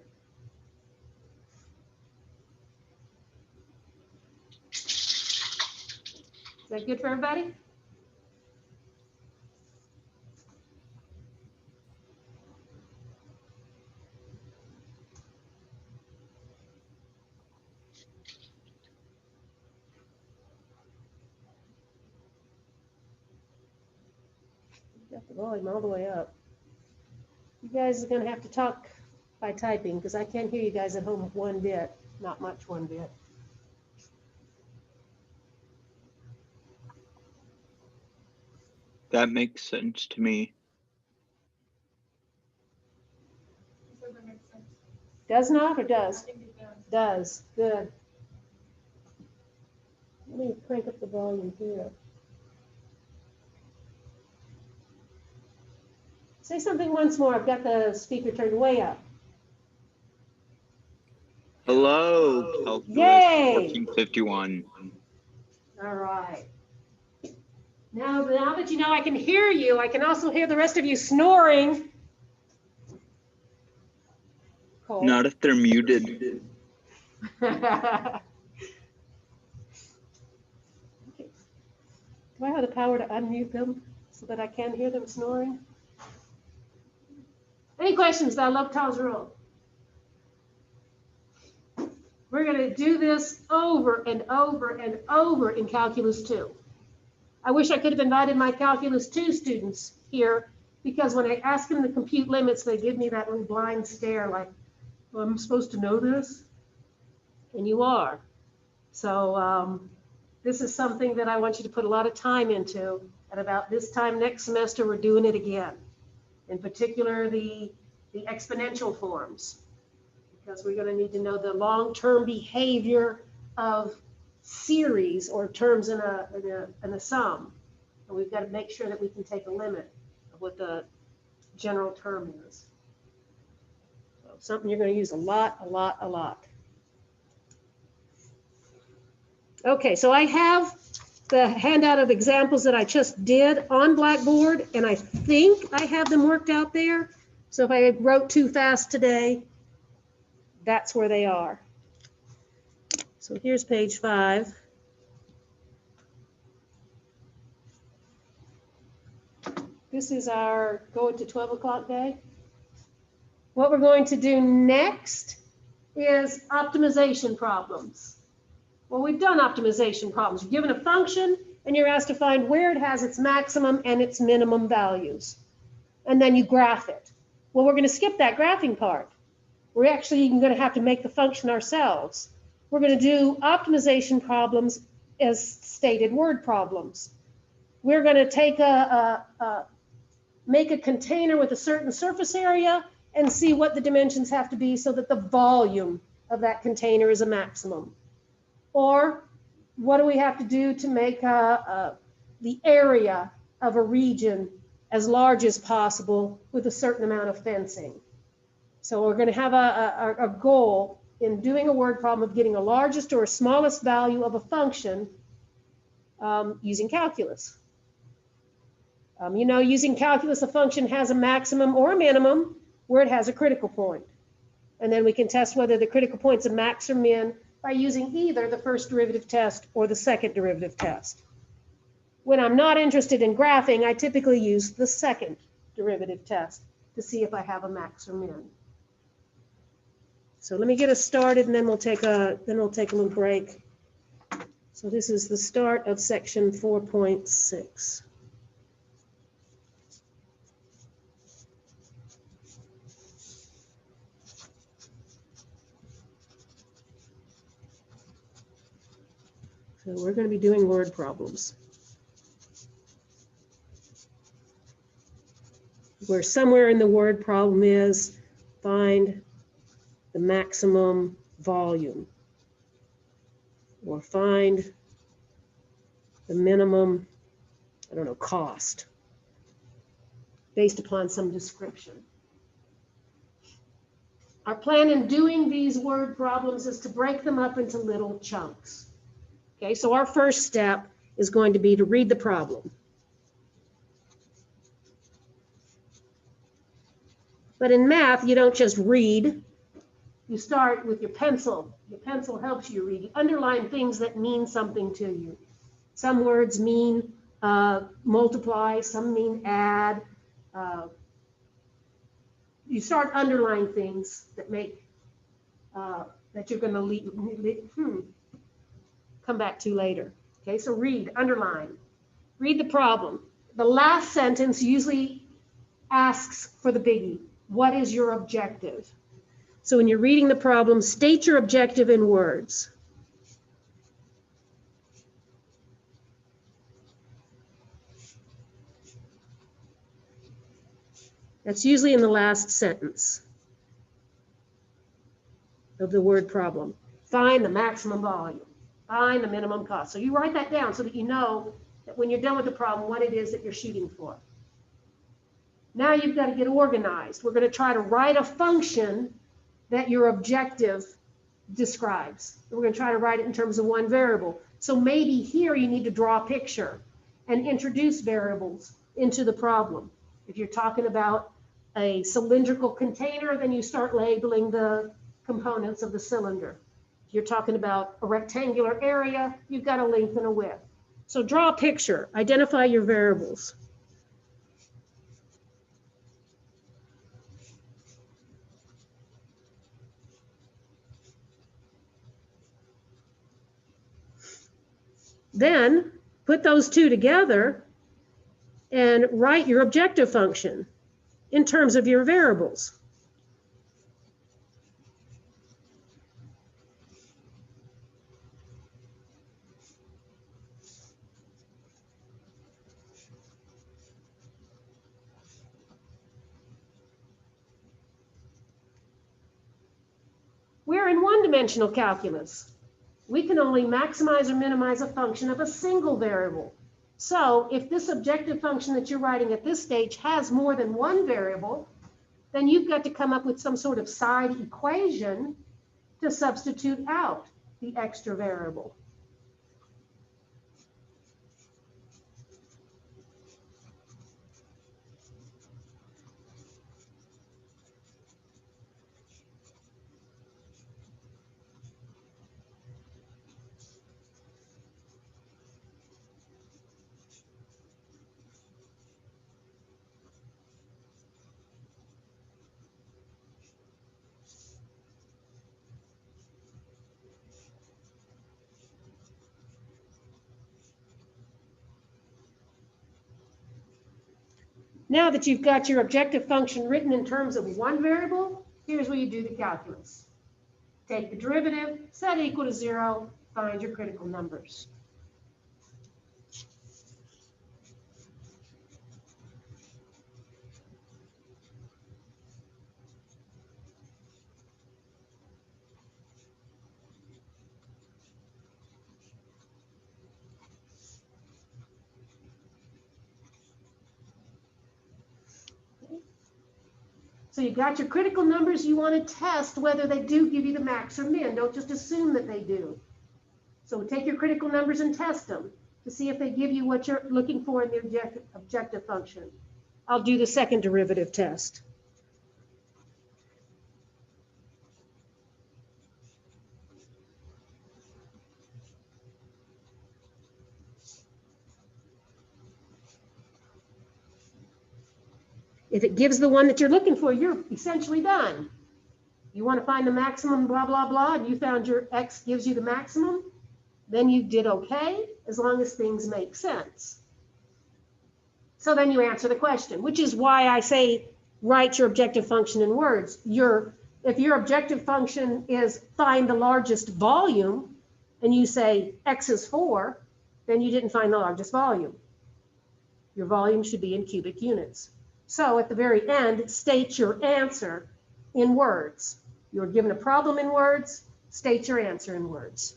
Is that good for everybody? Got the volume all the way up. You guys are going to have to talk by typing because I can't hear you guys at home one bit, not much one bit. That makes sense to me. Does not or does? Does. Good. Let me crank up the volume here. Say something once more. I've got the speaker turned way up. Hello, Calculus Yay! 1451. All right. Now that you know I can hear you, I can also hear the rest of you snoring. Cole. Not if they're muted. Do I have the power to unmute them so that I can hear them snoring? Any questions about L'Hopital's rule? We're going to do this over and over and over in Calculus 2. I wish I could have invited my Calculus 2 students here, because when I ask them to compute limits, they give me that little blind stare like, well, I'm supposed to know this? And you are. So this is something that I want you to put a lot of time into. And about this time next semester, we're doing it again. In particular, the exponential forms, because we're going to need to know the long-term behavior of series or terms in a sum. And we've got to make sure that we can take a limit of what the general term is. So something you're going to use a lot. Okay, so I have the handout of examples that I just did on Blackboard, and I think I have them worked out there. So if I wrote too fast today, that's where they are. So here's page 5. This is our going to 12 o'clock day. What we're going to do next is optimization problems. Well, we've done optimization problems. You're given a function and you're asked to find where it has its maximum and its minimum values. And then you graph it. Well, we're going to skip that graphing part. We're actually going to have to make the function ourselves. We're going to do optimization problems as stated word problems. We're going to take make a container with a certain surface area and see what the dimensions have to be so that the volume of that container is a maximum. Or what do we have to do to make the area of a region as large as possible with a certain amount of fencing? So we're going to have a goal in doing a word problem of getting a largest or a smallest value of a function using calculus. You know, using calculus, a function has a maximum or a minimum where it has a critical point. And then we can test whether the critical point's a max or min by using either the first derivative test or the second derivative test. When I'm not interested in graphing, I typically use the second derivative test to see if I have a max or min. So let me get us started, and then we'll take a little break. So this is the start of section 4.6. So we're going to be doing word problems, where somewhere in the word problem is find the maximum volume, or find the minimum, I don't know, cost, based upon some description. Our plan in doing these word problems is to break them up into little chunks. Okay, so our first step is going to be to read the problem. But in math, you don't just read. You start with your pencil. Your pencil helps you read. You underline things that mean something to you. Some words mean multiply, some mean add. You start underlining things that make, that you're going to come back to later. Okay, so read, underline, read the problem. The last sentence usually asks for the biggie. What is your objective? So when you're reading the problem, state your objective in words. That's usually in the last sentence of the word problem. Find the maximum volume. Find the minimum cost. So you write that down so that you know that when you're done with the problem, what it is that you're shooting for. Now you've got to get organized. We're going to try to write a function that your objective describes. We're going to try to write it in terms of one variable. So maybe here you need to draw a picture and introduce variables into the problem. If you're talking about a cylindrical container, then you start labeling the components of the cylinder. If you're talking about a rectangular area, you've got a length and a width. So draw a picture, identify your variables. Then put those two together and write your objective function in terms of your variables. We're in one-dimensional calculus. We can only maximize or minimize a function of a single variable. So if this objective function that you're writing at this stage has more than one variable, then you've got to come up with some sort of side equation to substitute out the extra variable. Now that you've got your objective function written in terms of one variable, here's where you do the calculus. Take the derivative, set equal to 0, find your critical numbers. So you got your critical numbers. You want to test whether they do give you the max or min. Don't just assume that they do. So take your critical numbers and test them to see if they give you what you're looking for in the objective function. I'll do the second derivative test. If it gives the one that you're looking for, you're essentially done. You want to find the maximum, blah, blah, blah, and you found your x gives you the maximum, then you did okay, as long as things make sense. So then you answer the question, which is why I say write your objective function in words. If your objective function is find the largest volume, and you say x is 4, then you didn't find the largest volume. Your volume should be in cubic units. So at the very end, state your answer in words. You're given a problem in words, state your answer in words.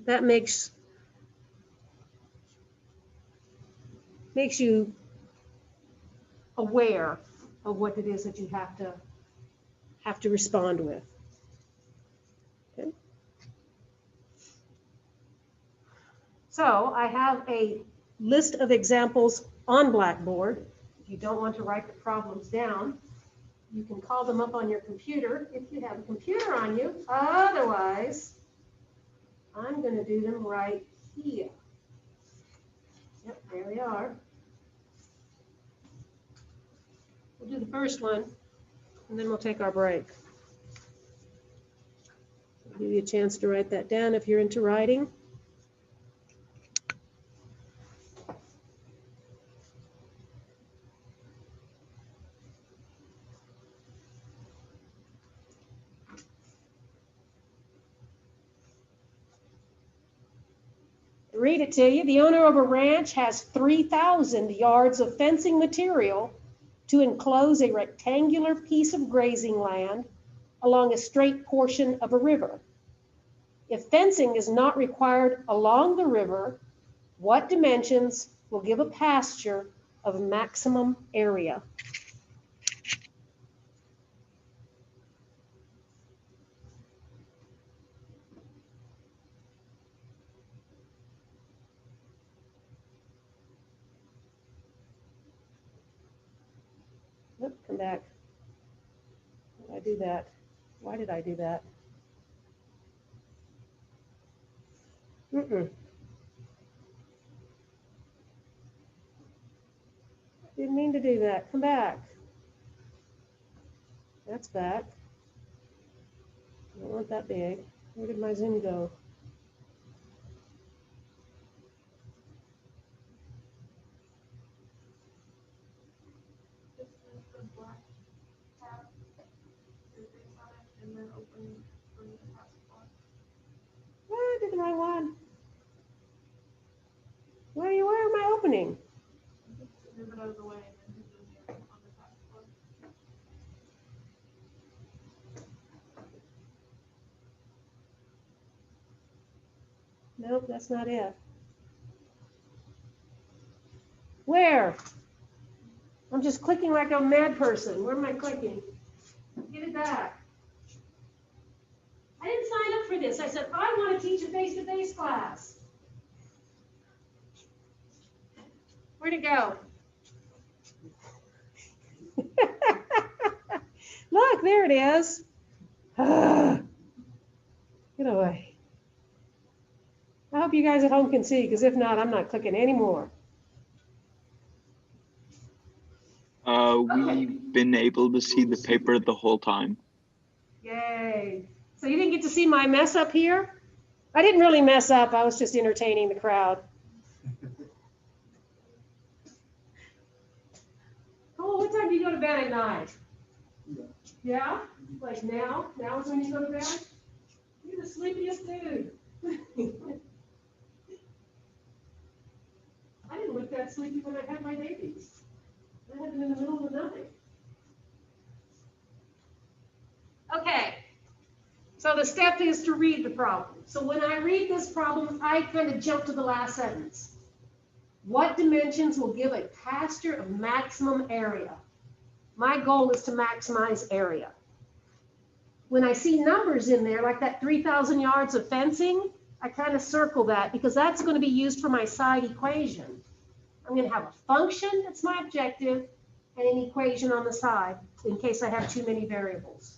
That makes you aware of what it is that you have to respond with. Okay. So I have a list of examples on Blackboard. If you don't want to write the problems down, you can call them up on your computer if you have a computer on you. Otherwise, I'm going to do them right here. Yep, there they are. We'll do the first one, and then we'll take our break. I'll give you a chance to write that down if you're into writing. Read it to you. The owner of a ranch has 3,000 yards of fencing material to enclose a rectangular piece of grazing land along a straight portion of a river. If fencing is not required along the river, what dimensions will give a pasture of maximum area? Nope, come back. Why did I do that? Why did I do that? Didn't mean to do that. Come back. That's back. I don't want that big. Where did my zoom go? This is the black tab. Your face on it, and then bring the taskbar. Oh, I did the wrong one. Where am I opening? Just move it out of the way and then hit the mirror on the taskbar. Nope, that's not it. Where? I'm just clicking like a mad person. Where am I clicking? Give it back. I didn't sign up for this. I said, I want to teach a face-to-face class. Where'd it go? Look, there it is. Get away. I hope you guys at home can see, because if not, I'm not clicking anymore. We've been able to see the paper the whole time. Yay. So you didn't get to see my mess up here? I didn't really mess up. I was just entertaining the crowd. Oh, what time do you go to bed at night? Yeah? Like now? Now is when you go to bed? You're the sleepiest dude. I didn't look that sleepy when I had my babies. I had them in the middle of the night. Okay. So the step is to read the problem. So when I read this problem, I kind of jump to the last sentence. What dimensions will give a pasture of maximum area? My goal is to maximize area. When I see numbers in there, like that 3,000 yards of fencing, I kind of circle that because that's going to be used for my side equation. I'm going to have a function that's my objective and an equation on the side in case I have too many variables.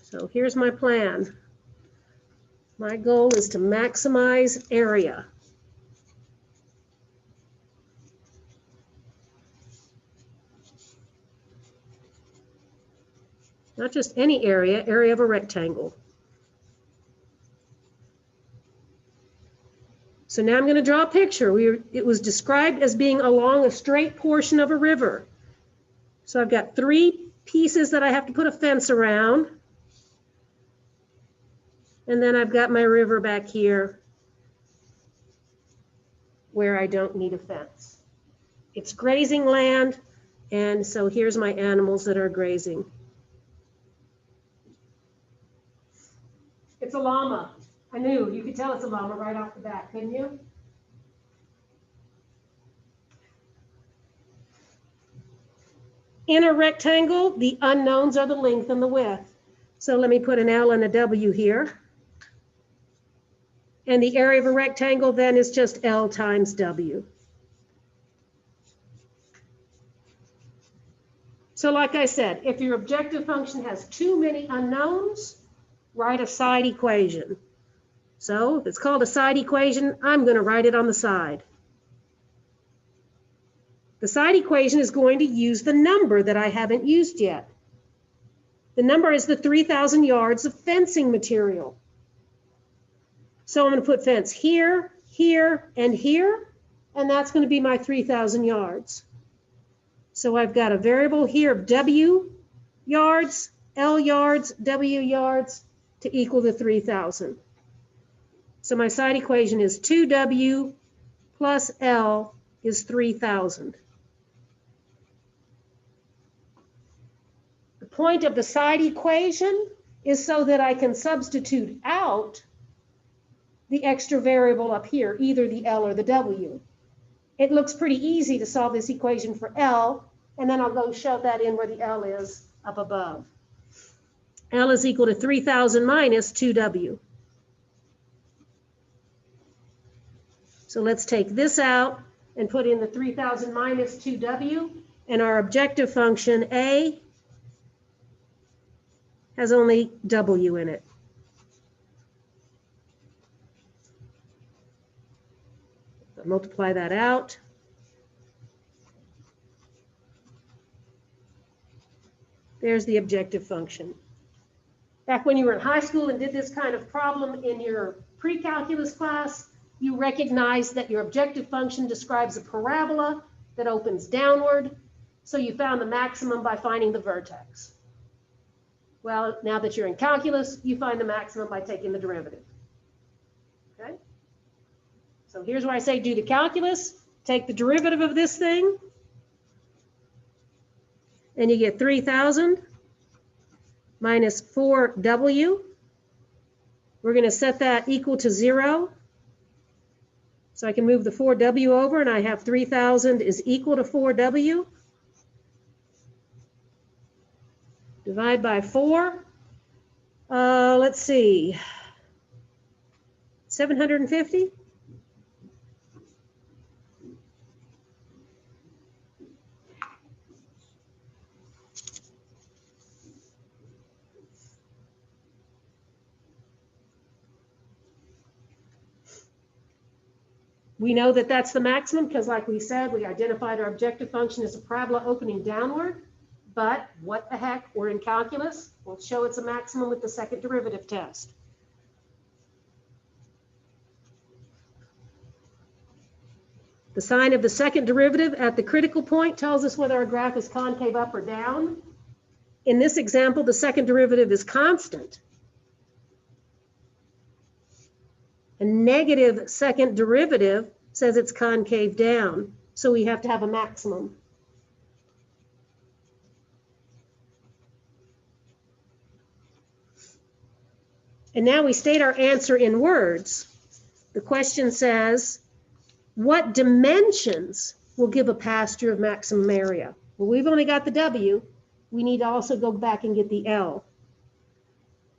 So here's my plan. My goal is to maximize area. Not just any area, area of a rectangle. So now I'm going to draw a picture. It was described as being along a straight portion of a river. So I've got 3 pieces that I have to put a fence around. And then I've got my river back here where I don't need a fence. It's grazing land, and so here's my animals that are grazing. It's a llama. I knew. You could tell it's a llama right off the bat, couldn't you? In a rectangle, the unknowns are the length and the width. So let me put an L and a W here. And the area of a rectangle then is just L times W. So like I said, if your objective function has too many unknowns, write a side equation. So if it's called a side equation, I'm going to write it on the side. The side equation is going to use the number that I haven't used yet. The number is the 3,000 yards of fencing material. So I'm going to put fence here, here, and here, and that's going to be my 3,000 yards. So I've got a variable here of W yards, L yards, W yards to equal the 3,000. So my side equation is 2W plus L is 3,000. The point of the side equation is so that I can substitute out the extra variable up here, either the L or the W. It looks pretty easy to solve this equation for L, and then I'll go shove that in where the L is up above. L is equal to 3,000 minus 2W. So let's take this out and put in the 3,000 minus 2W, and our objective function A has only W in it. Multiply that out. There's the objective function. Back when you were in high school and did this kind of problem in your pre-calculus class, you recognized that your objective function describes a parabola that opens downward. So you found the maximum by finding the vertex. Well, now that you're in calculus, you find the maximum by taking the derivative. Okay? So here's where I say do the calculus, take the derivative of this thing, and you get 3,000 minus 4w. We're going to set that equal to 0. So I can move the 4w over, and I have 3,000 is equal to 4w. Divide by 4. Let's see. 750? We know that that's the maximum because, like we said, we identified our objective function as a parabola opening downward. But what the heck, we're in calculus. We'll show it's a maximum with the second derivative test. The sign of the second derivative at the critical point tells us whether our graph is concave up or down. In this example, the second derivative is constant. A negative second derivative says it's concave down, so we have to have a maximum. And now we state our answer in words. The question says, what dimensions will give a pasture of maximum area? Well, we've only got the W. We need to also go back and get the L.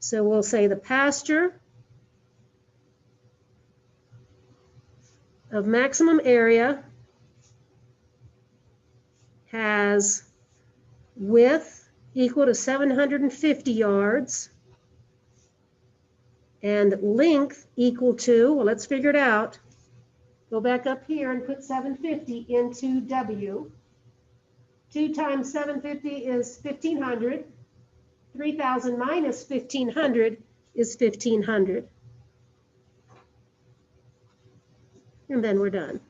So we'll say the pasture of maximum area has width equal to 750 yards and length equal to, well, let's figure it out. Go back up here and put 750 into W. 2 times 750 is 1,500. 3,000 minus 1,500 is 1,500. And then we're done.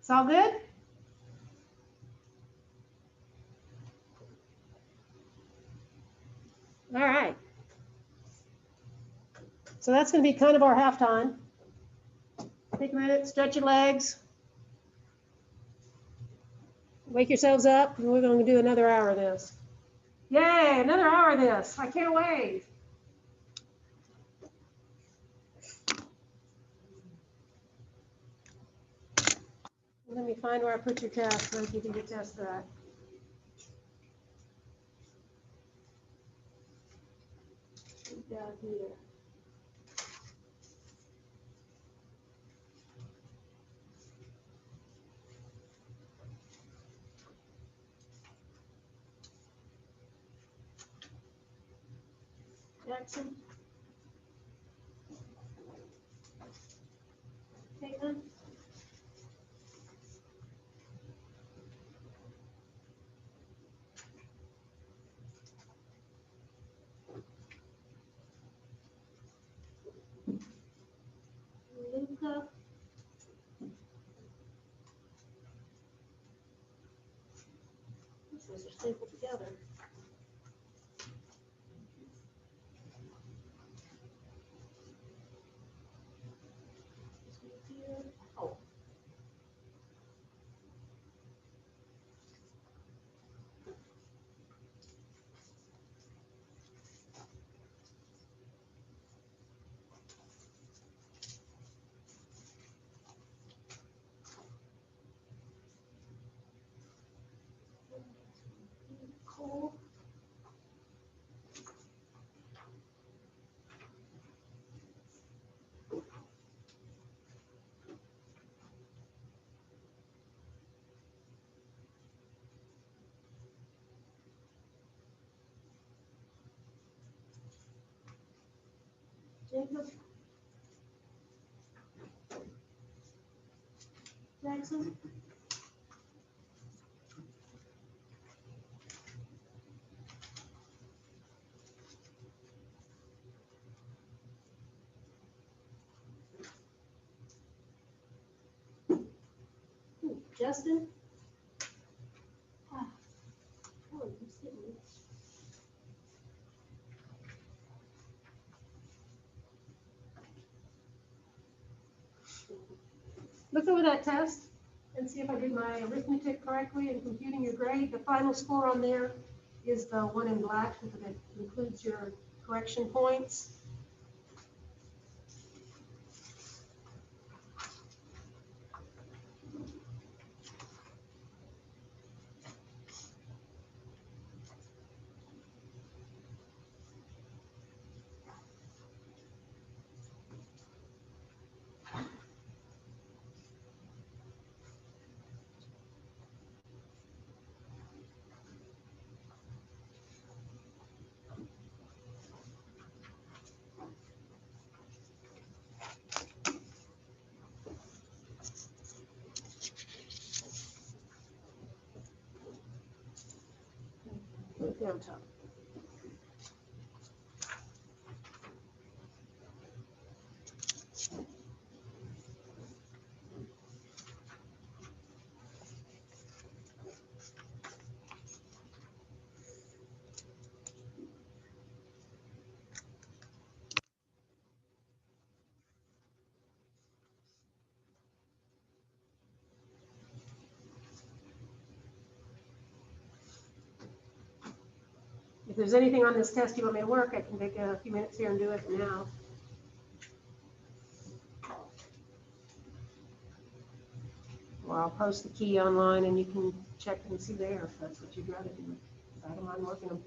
It's all good? All right. So that's going to be kind of our halftime. Take a minute, stretch your legs. Wake yourselves up, and we're going to do another hour of this. Yay, another hour of this. I can't wait. Let me find where I put your test, and I'll give you your test back. Down here. Jackson. Caitlin. Luca. Those are stapled together. Oh. Cool. Jacob. Jackson. Justin? Ah, oh, you sitting there. Look over that test and see if I did my arithmetic correctly in computing your grade. The final score on there is the one in black that includes your correction points. Down top. If there's anything on this test you want me to work, I can take a few minutes here and do it now. Or I'll post the key online and you can check and see there if that's what you'd rather do. I don't mind working them.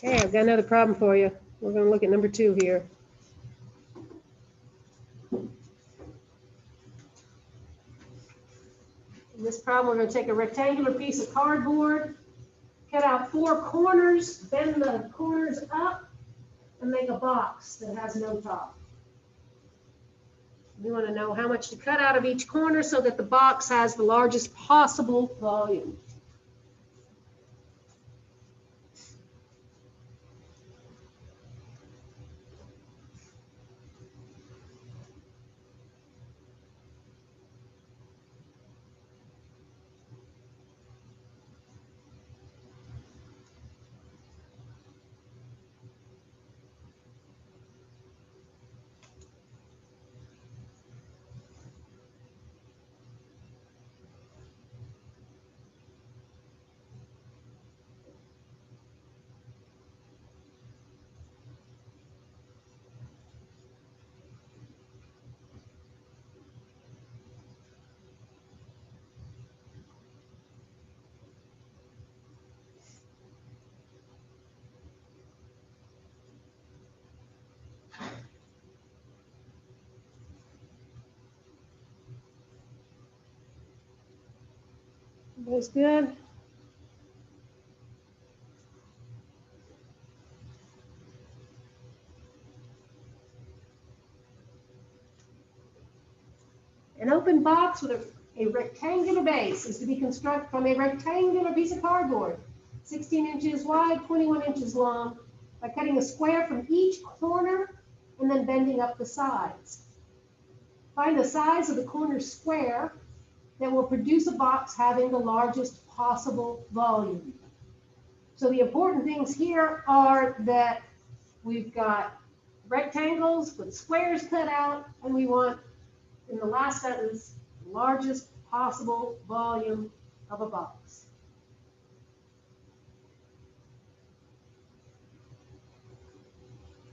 Okay, I've got another problem for you. We're going to look at number 2 here. In this problem, we're going to take a rectangular piece of cardboard, cut out 4 corners, bend the corners up, and make a box that has no top. We want to know how much to cut out of each corner so that the box has the largest possible volume. That's good. An open box with a rectangular base is to be constructed from a rectangular piece of cardboard, 16 inches wide, 21 inches long, by cutting a square from each corner and then bending up the sides. Find the size of the corner square that will produce a box having the largest possible volume. So the important things here are that we've got rectangles with squares cut out, and we want, in the last sentence, the largest possible volume of a box.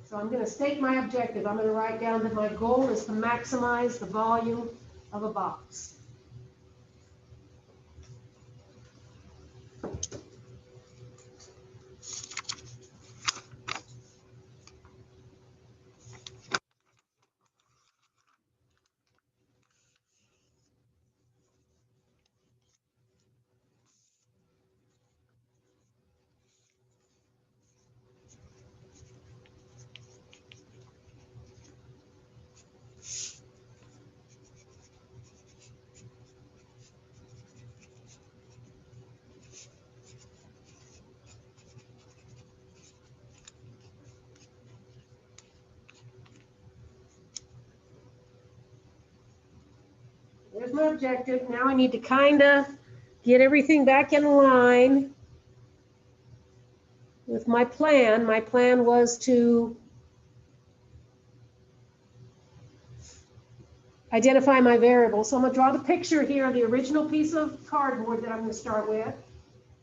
So I'm going to state my objective. I'm going to write down that my goal is to maximize the volume of a box. There's my objective. Now I need to kind of get everything back in line with my plan. My plan was to identify my variable. So I'm going to draw the picture here of the original piece of cardboard that I'm going to start with.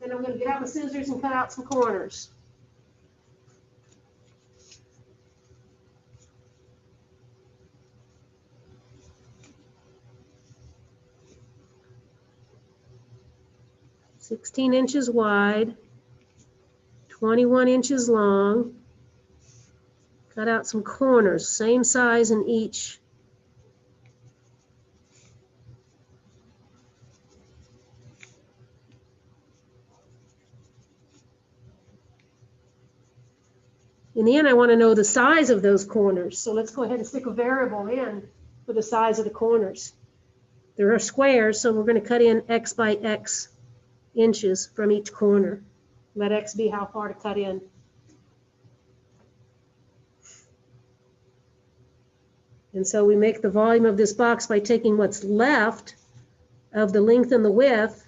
Then I'm going to get out the scissors and cut out some corners. "16 inches wide, 21 inches long." Cut out some corners, same size in each. In the end, I want to know the size of those corners. So let's go ahead and stick a variable in for the size of the corners. There are squares, so we're going to cut in x by x inches from each corner. Let x be how far to cut in. And so we make the volume of this box by taking what's left of the length and the width,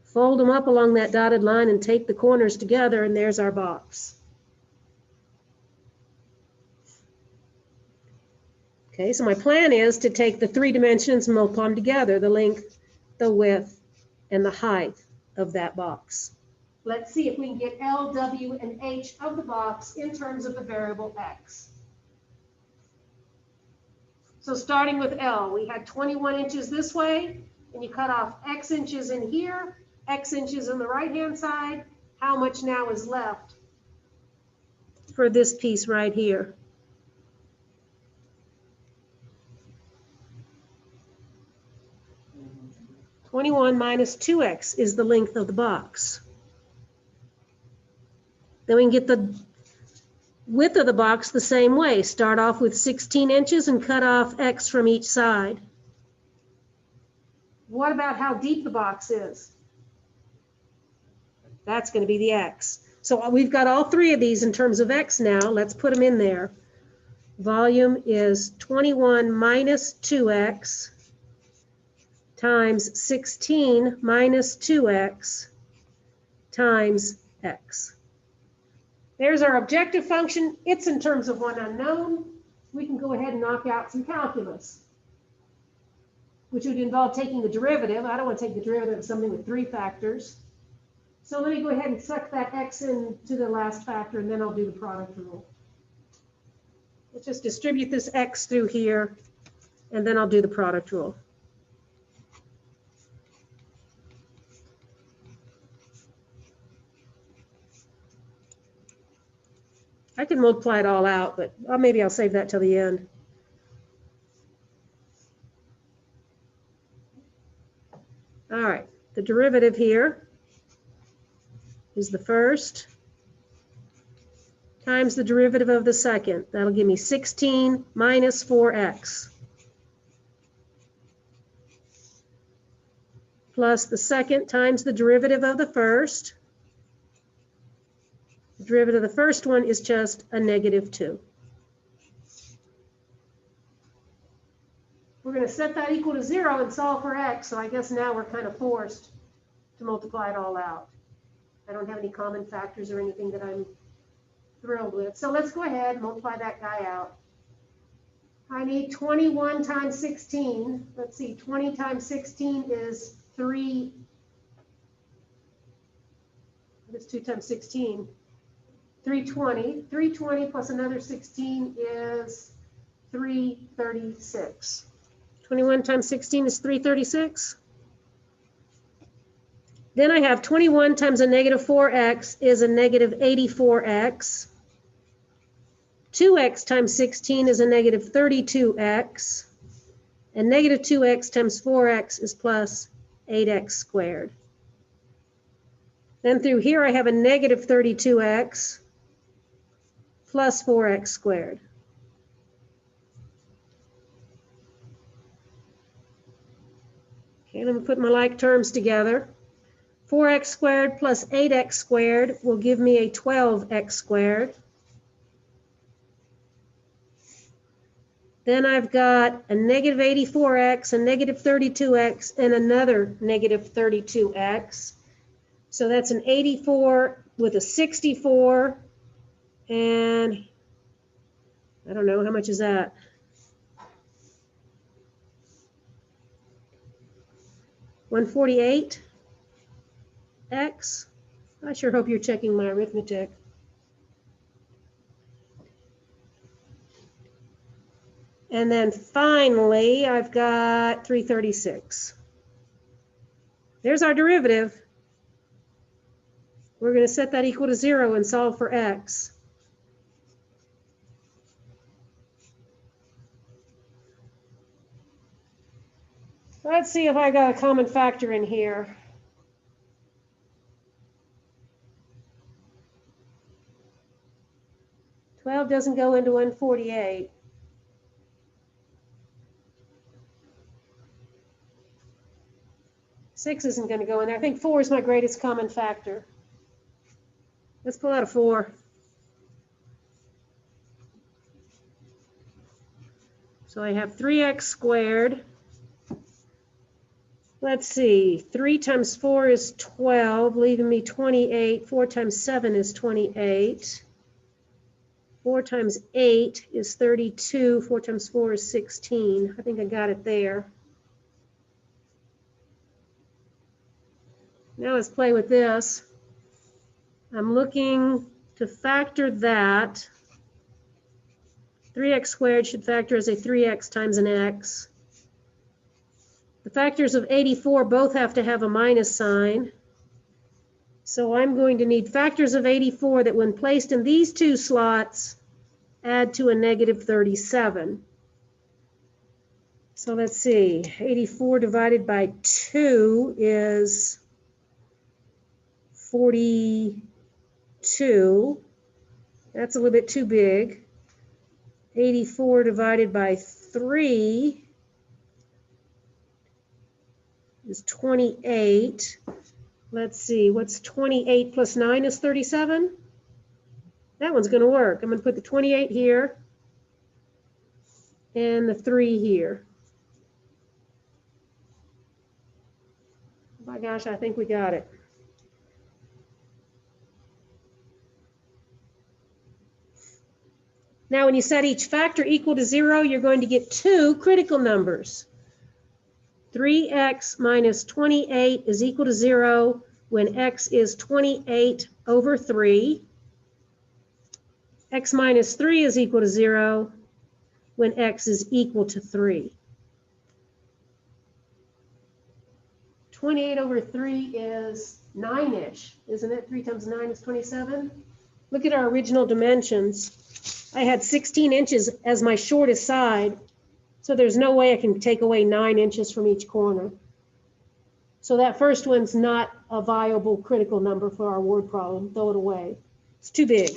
fold them up along that dotted line and take the corners together, and there's our box. Okay, so my plan is to take the 3 dimensions and multiply them together, the length, the width, and the height of that box. Let's see if we can get L, W, and H of the box in terms of the variable x. So starting with L, we had 21 inches this way, and you cut off x inches in here, x inches on the right-hand side. How much now is left for this piece right here? (21 minus 2x is the length of the box. Then we can get the width of the box the same way. Start off with 16 inches and cut off x from each side. What about how deep the box is? That's going to be the x. So we've got all 3 of these in terms of x now. Let's put them in there. Volume is 21 minus 2x times 16 minus 2x times x. There's our objective function. It's in terms of one unknown. We can go ahead and knock out some calculus, which would involve taking the derivative. I don't want to take the derivative of something with 3 factors. So let me go ahead and suck that x into the last factor, and then I'll do the product rule. Let's just distribute this x through here, and then I'll do the product rule. I can multiply it all out, but maybe I'll save that till the end. All right, the derivative here is the first times the derivative of the second. That'll give me 16 minus 4x plus the second times the derivative of the first. The derivative of the first one is just a -2. We're going to set that equal to 0 and solve for x, so I guess now we're kind of forced to multiply it all out. I don't have any common factors or anything that I'm thrilled with. So let's go ahead and multiply that guy out. I need 21 times 16. Let's see, 20 times 16 is 3. What is 2 times 16? 320. 320 plus another 16 is 336. 21 times 16 is 336. Then I have 21 times a -4x is a -84x. 2x times 16 is a -32x. And -2x times 4x is plus 8x squared. Then through here I have a -32x plus 4x squared. Okay, let me put my like terms together. 4x squared plus 8x squared will give me a 12x squared. Then I've got a negative 84x, a negative 32x, and another negative 32x. So that's an 84 with a 64, and I don't know, how much is that? $148x. I sure hope you're checking my arithmetic. And then finally, I've got 336. There's our derivative. We're going to set that equal to 0 and solve for x. Let's see if I got a common factor in here. $12 doesn't go into 148. Six isn't going to go in there. I think 4 is my greatest common factor. Let's pull out a 4. So I have 3x squared. Let's see, 3 times 4 is 12, leaving me 28. 4 times 7 is 28. 4 times 8 is 32. 4 times 4 is 16. I think I got it there. Now let's play with this. I'm looking to factor that. 3x squared should factor as a 3x times an x. The factors of 84 both have to have a minus sign. So I'm going to need factors of 84 that when placed in these two slots, add to a negative 37. So let's see, 84 divided by 2 is 42. That's a little bit too big. 84 divided by 3 is 28. Let's see, what's 28 plus 9 is 37? That one's going to work. I'm going to put the 28 here and the 3 here. Oh my gosh, I think we got it. Now, when you set each factor equal to 0, you're going to get two critical numbers. 3x minus 28 is equal to 0 when x is 28 over 3. X minus 3 is equal to 0 when x is equal to 3. 28 over 3 is 9-ish, isn't it? 3 times 9 is 27. Look at our original dimensions. I had 16 inches as my shortest side, so there's no way I can take away 9 inches from each corner. So that first one's not a viable critical number for our word problem. Throw it away. It's too big.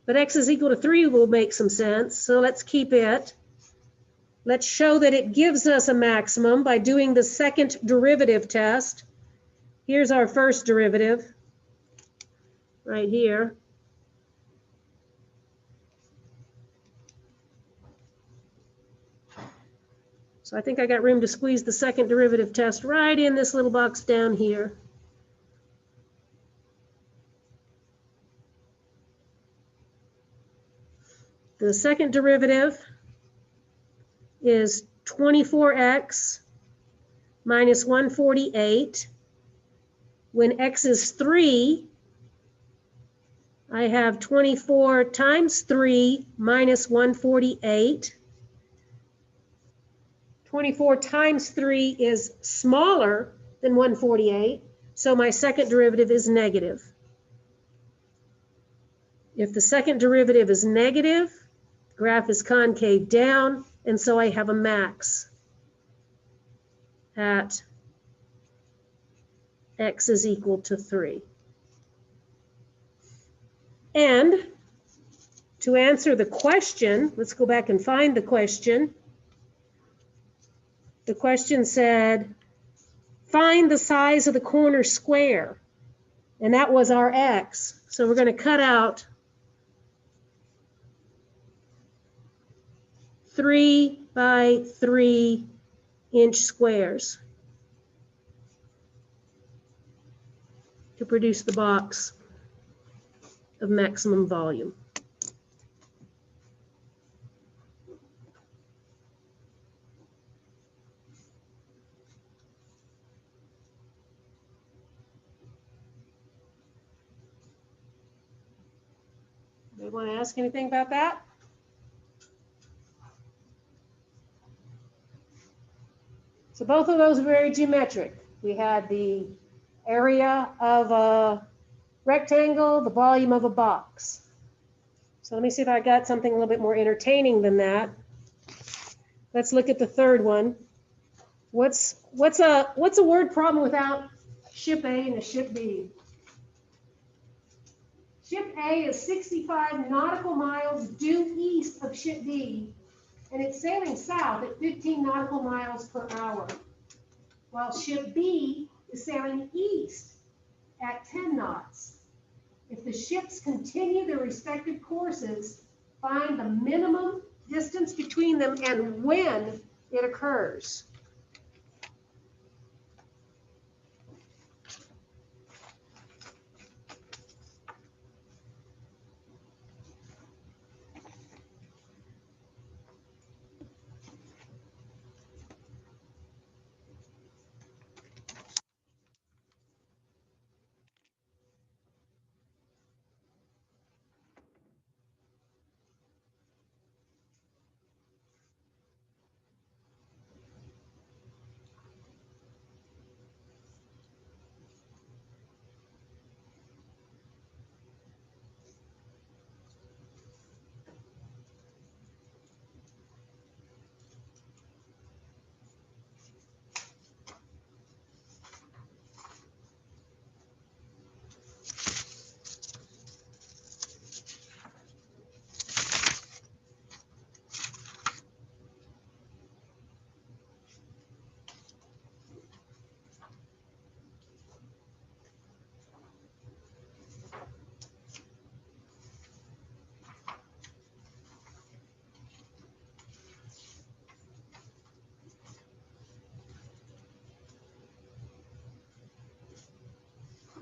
But x is equal to 3 will make some sense, so let's keep it. Let's show that it gives us a maximum by doing the second derivative test. Here's our first derivative, right here. So I think I got room to squeeze the second derivative test right in this little box down here. The second derivative is 24x minus 148. When x is 3, I have 24 times 3 minus 148. 24 times 3 is smaller than 148, so my second derivative is negative. If the second derivative is negative, the graph is concave down, and so I have a max at x is equal to 3. And to answer the question, let's go back and find the question. The question said, find the size of the corner square. And that was our x. So we're going to cut out 3 by 3 inch squares to produce the box of maximum volume. Do you want to ask anything about that? So both of those are very geometric. We had the area of a rectangle, the volume of a box. So let me see if I got something a little bit more entertaining than that. Let's look at the third one. What's a word problem without ship A and a ship B? Ship A is 65 nautical miles due east of ship B, and it's sailing south at 15 nautical miles per hour, while ship B is sailing east at 10 knots. If the ships continue their respective courses, find the minimum distance between them and when it occurs.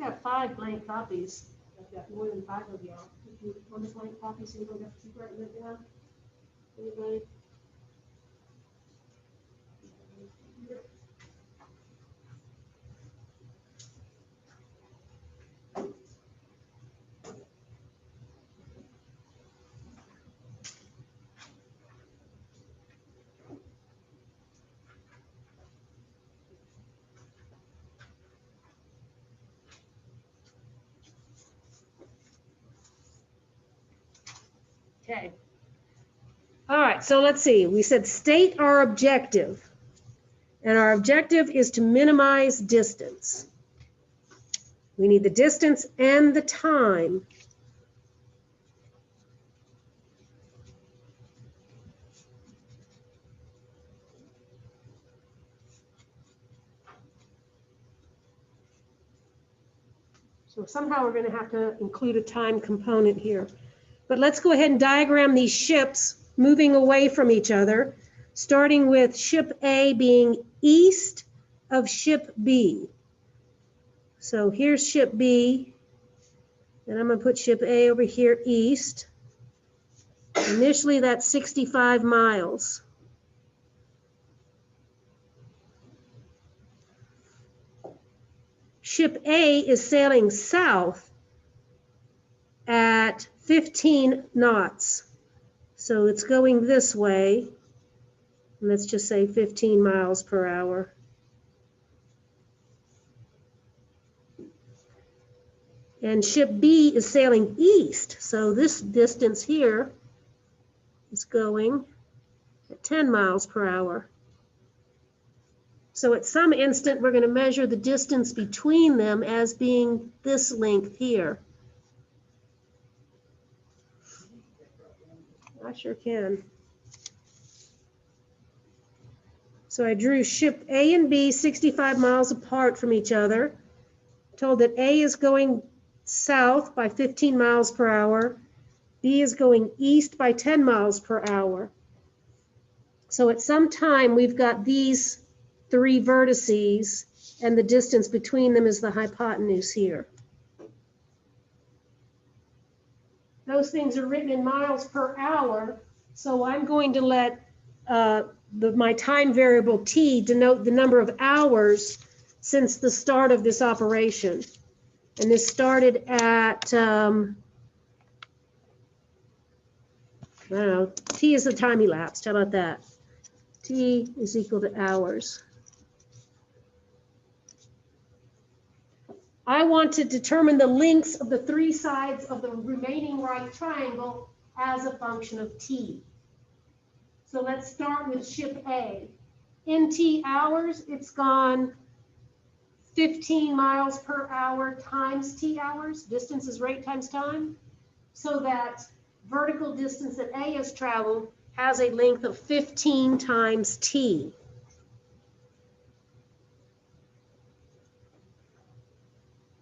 I've got 5 blank copies. I've got more than 5 of y'all. If you want a blank copy, so you don't have to keep writing it down. Anybody? Okay. All right, so let's see. We said state our objective. And our objective is to minimize distance. We need the distance and the time. So somehow we're going to have to include a time component here. But let's go ahead and diagram these ships moving away from each other, starting with ship A being east of ship B. So here's ship B, and I'm going to put ship A over here east. Initially, that's 65 miles. Ship A is sailing south at 15 knots. So it's going this way. Let's just say 15 miles per hour. And ship B is sailing east. So this distance here is going at 10 miles per hour. So at some instant, we're going to measure the distance between them as being this length here. I sure can. So I drew ship A and B 65 miles apart from each other. Told that A is going south by 15 miles per hour. B is going east by 10 miles per hour. So at some time, we've got these three vertices, and the distance between them is the hypotenuse here. Those things are written in miles per hour, so I'm going to let my time variable t denote the number of hours since the start of this operation. And this started at, I don't know, t is the time elapsed. How about that? T is equal to hours. I want to determine the lengths of the three sides of the remaining right triangle as a function of t. So let's start with ship A. In t hours, it's gone 15 miles per hour times t hours. Distance is rate times time. So that vertical distance that A has traveled has a length of 15 times t.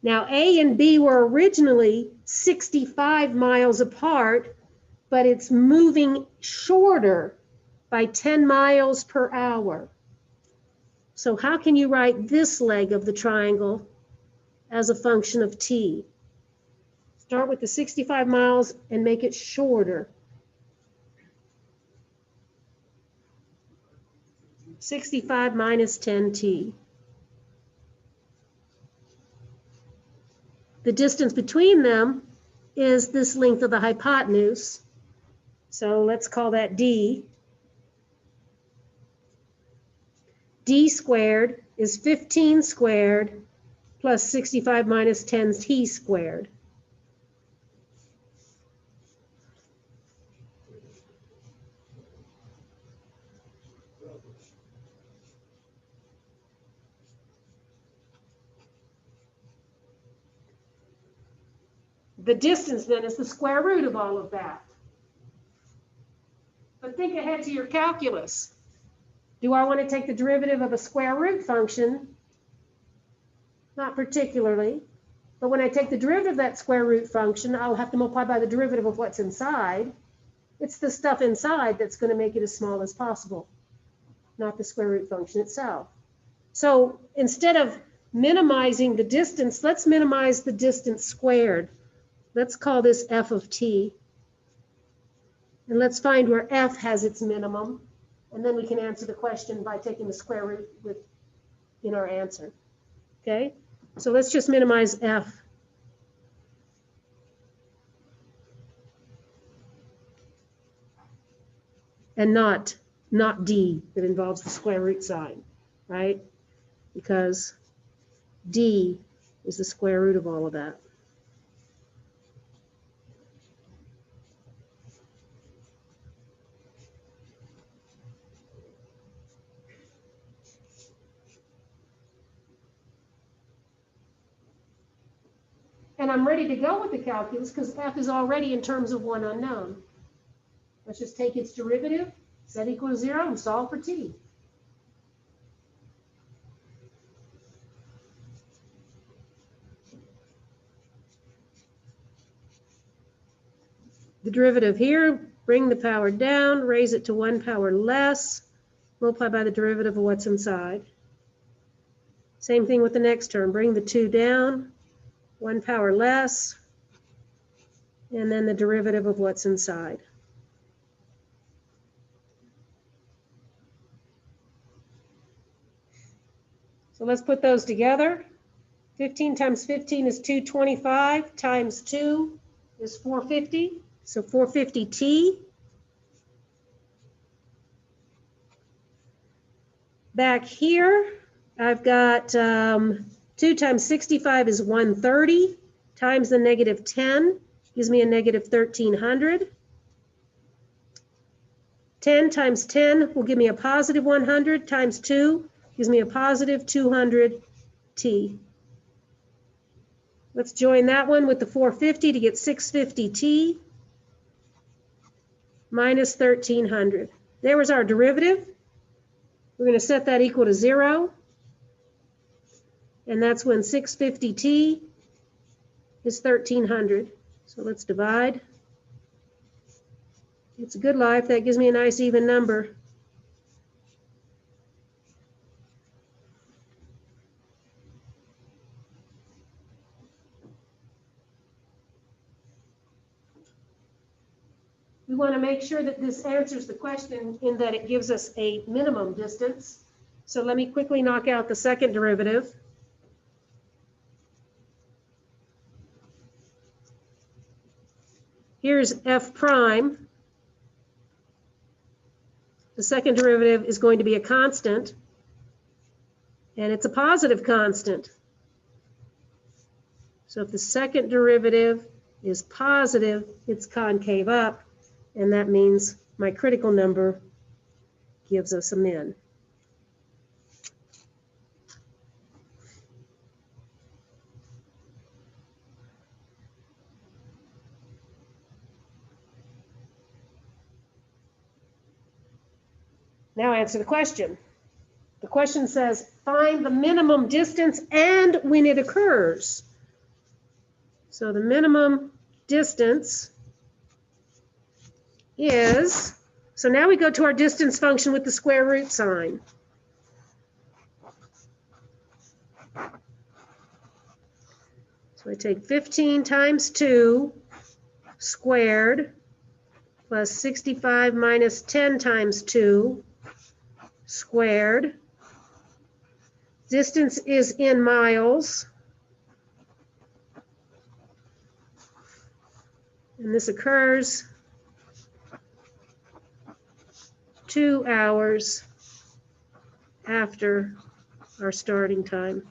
Now, A and B were originally 65 miles apart, but it's moving shorter by 10 miles per hour. So how can you write this leg of the triangle as a function of t? Start with the 65 miles and make it shorter. 65 minus 10t. The distance between them is this length of the hypotenuse. So let's call that d. D squared is 15 squared plus 65 minus 10t squared. The distance then is the square root of all of that. But think ahead to your calculus. Do I want to take the derivative of a square root function? Not particularly. But when I take the derivative of that square root function, I'll have to multiply by the derivative of what's inside. It's the stuff inside that's going to make it as small as possible, not the square root function itself. So instead of minimizing the distance, let's minimize the distance squared. Let's call this f of t. And let's find where f has its minimum. And then we can answer the question by taking the square root in our answer. Okay? So let's just minimize f. And not d that involves the square root sign, right? Because d is the square root of all of that. And I'm ready to go with the calculus because f is already in terms of one unknown. Let's just take its derivative, set equal to 0, and solve for t. The derivative here, bring the power down, raise it to 1 power less, multiply by the derivative of what's inside. Same thing with the next term, bring the 2 down, 1 power less, and then the derivative of what's inside. So let's put those together. 15 times 15 is 225, times 2 is 450, so 450t. Back here, I've got 2 times 65 is 130, times the negative 10 gives me a negative 1300. 10 times 10 will give me a positive 100, times 2 gives me a positive 200t. Let's join that one with the 450 to get 650t minus 1300. There was our derivative. We're going to set that equal to 0. And that's when 650t is 1300. So let's divide. It's a good life. That gives me a nice even number. We want to make sure that this answers the question in that it gives us a minimum distance. So let me quickly knock out the second derivative. Here's f prime. The second derivative is going to be a constant, and it's a positive constant. So if the second derivative is positive, it's concave up, and that means my critical number gives us a min. Now answer the question. The question says, find the minimum distance and when it occurs. So the minimum distance is, so now we go to our distance function with the square root sign. So I take 15 times 2 squared plus 65 minus 10 times 2 squared. Distance is in miles. And this occurs 2 hours after our starting time.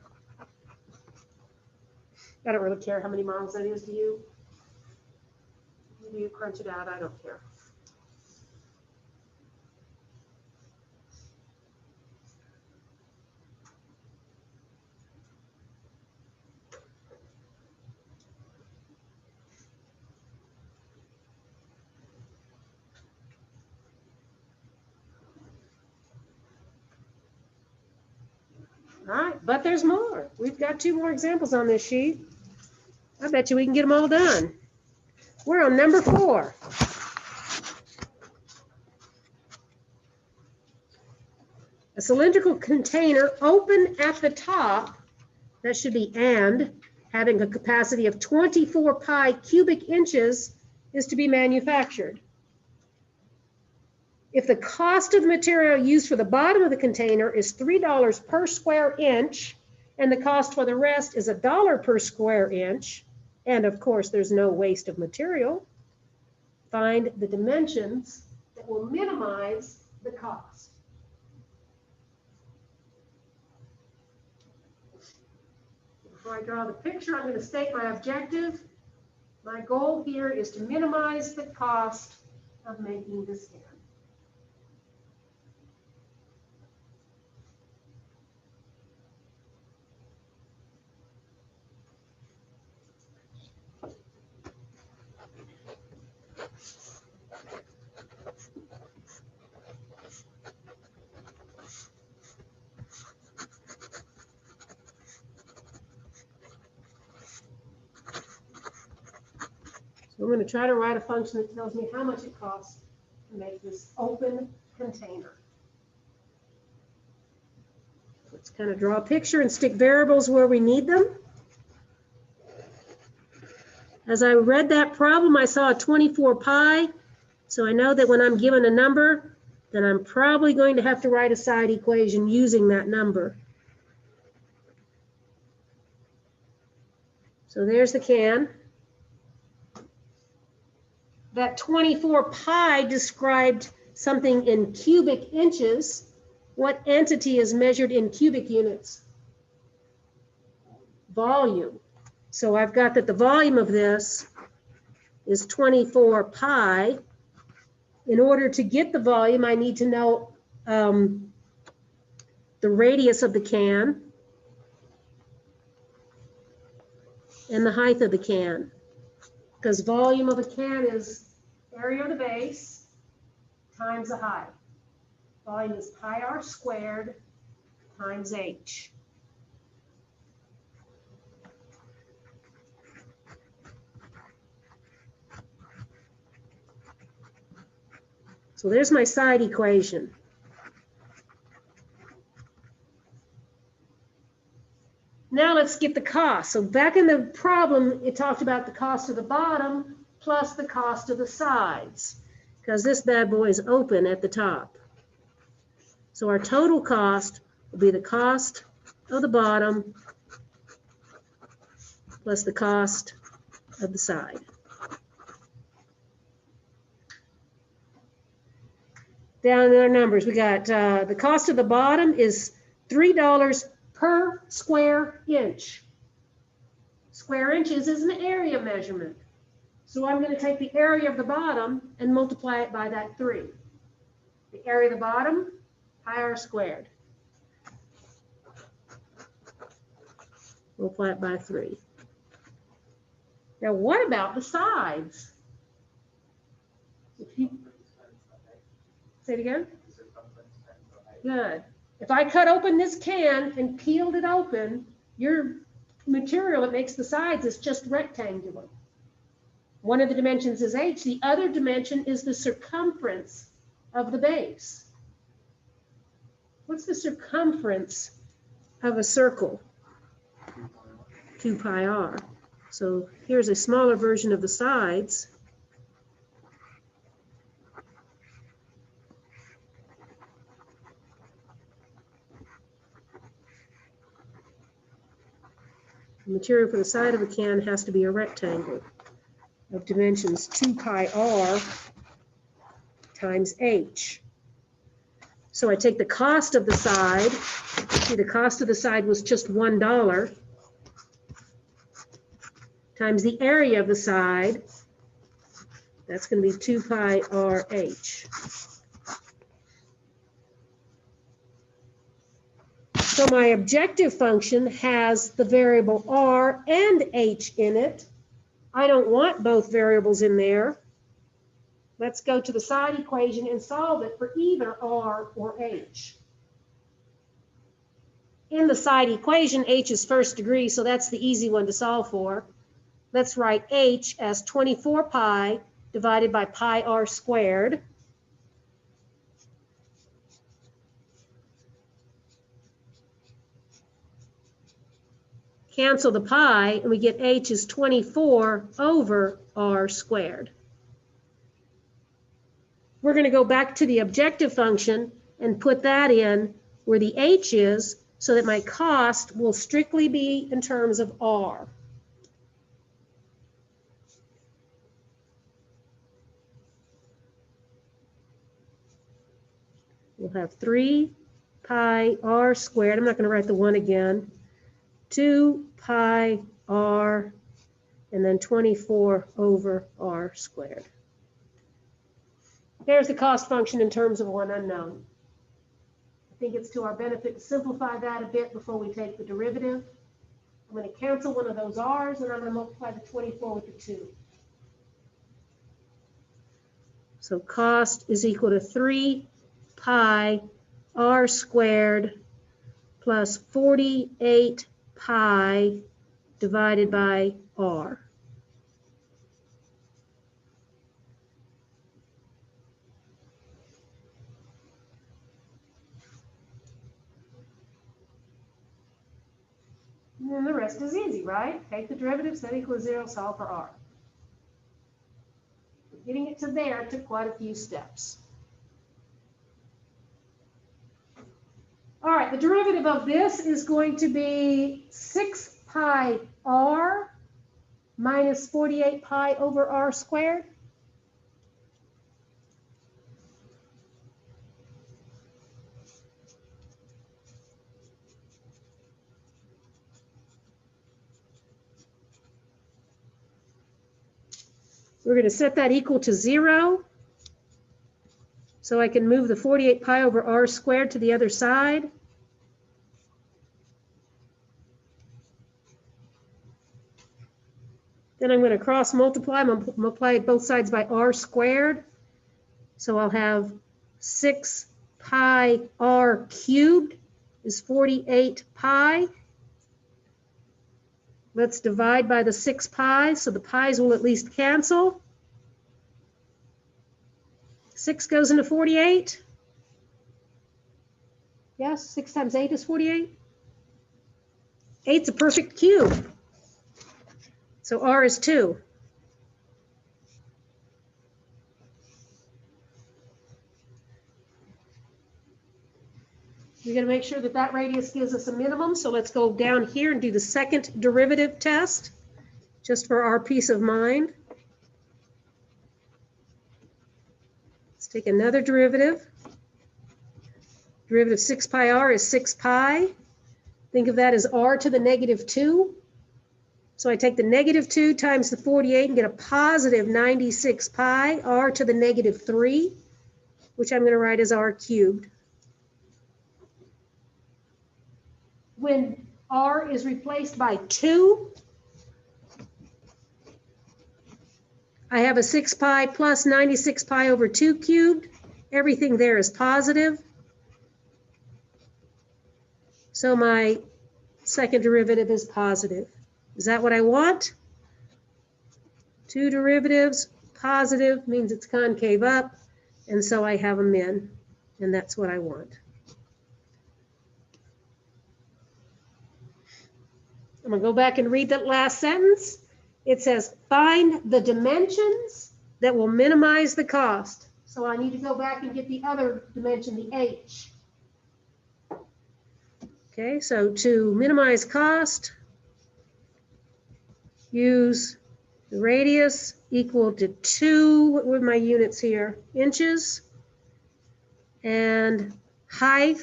I don't really care how many miles that is to you. You crunch it out, I don't care. All right, but there's more. We've got 2 more examples on this sheet. I bet you we can get them all done. We're on number 4. A cylindrical container open at the top, that should be and, having a capacity of 24 pi cubic inches is to be manufactured. If the cost of the material used for the bottom of the container is $3 per square inch, and the cost for the rest is $1 per square inch, and of course there's no waste of material, find the dimensions that will minimize the cost. Before I draw the picture, I'm going to state my objective. My goal here is to minimize the cost of making this can. So I'm going to try to write a function that tells me how much it costs to make this open container. Let's kind of draw a picture and stick variables where we need them. As I read that problem, I saw a 24 pi. So I know that when I'm given a number, then I'm probably going to have to write a side equation using that number. So there's the can. That 24 pi described something in cubic inches. What entity is measured in cubic units? Volume. So I've got that the volume of this is 24 pi. In order to get the volume, I need to know the radius of the can and the height of the can. Because volume of a can is area of the base times the height. Volume is pi r squared times h. So there's my side equation. Now let's get the cost. So back in the problem, it talked about the cost of the bottom plus the cost of the sides. because this bad boy is open at the top. So our total cost will be the cost of the bottom plus the cost of the side. Down in our numbers, we got the cost of the bottom is $3 per square inch. Square inches is an area measurement. So I'm going to take the area of the bottom and multiply it by that 3. The area of the bottom, pi r squared. Multiply it by 3. Now what about the sides? If you, say it again. Good. If I cut open this can and peeled it open, your material that makes the sides is just rectangular. One of the dimensions is h. The other dimension is the circumference of the base. What's the circumference of a circle? 2 pi r. So here's a smaller version of the sides. The material for the side of a can has to be a rectangle of dimensions 2 pi r times h. So I take the cost of the side. See, the cost of the side was just $1 times the area of the side. That's going to be 2 pi r h. So my objective function has the variable r and h in it. I don't want both variables in there. Let's go to the side equation and solve it for either r or h. In the side equation, h is first degree, so that's the easy one to solve for. Let's write h as 24 pi divided by pi r squared. Cancel the pi, and we get h is 24 over r squared. We're going to go back to the objective function and put that in where the h is so that my cost will strictly be in terms of r. We'll have 3 pi r squared. I'm not going to write the 1 again. 2 pi r, and then 24 over r squared. There's the cost function in terms of one unknown. I think it's to our benefit to simplify that a bit before we take the derivative. I'm going to cancel one of those r's, and I'm going to multiply the 24 with the 2. So cost is equal to 3 pi r squared plus 48 pi divided by r. And then the rest is easy, right? Take the derivative, set equals 0, solve for r. Getting it to there took quite a few steps. All right, the derivative of this is going to be 6 pi r minus 48 pi over r squared. We're going to set that equal to 0. So I can move the 48 pi over r squared to the other side. Then I'm going to cross multiply, multiply both sides by r squared. So I'll have 6 pi r cubed is 48 pi. Let's divide by the 6 pi, so the pi's will at least cancel. 6 goes into 48. Yes, 6 times 8 is 48. 8's a perfect cube. So r is 2. We're going to make sure that that radius gives us a minimum. So let's go down here and do the second derivative test, just for our peace of mind. Let's take another derivative. Derivative of 6 pi r is 6 pi. Think of that as r to the negative 2. So I take the negative 2 times the 48 and get a positive 96 pi r to the negative 3, which I'm going to write as r cubed. When r is replaced by 2, I have a 6 pi plus 96 pi over 2 cubed. Everything there is positive. So my second derivative is positive. Is that what I want? Two derivatives, positive means it's concave up, and so I have a min, and that's what I want. I'm going to go back and read that last sentence. It says, find the dimensions that will minimize the cost. So I need to go back and get the other dimension, the h. Okay, so to minimize cost, use the radius equal to 2, what were my units here? Inches. And height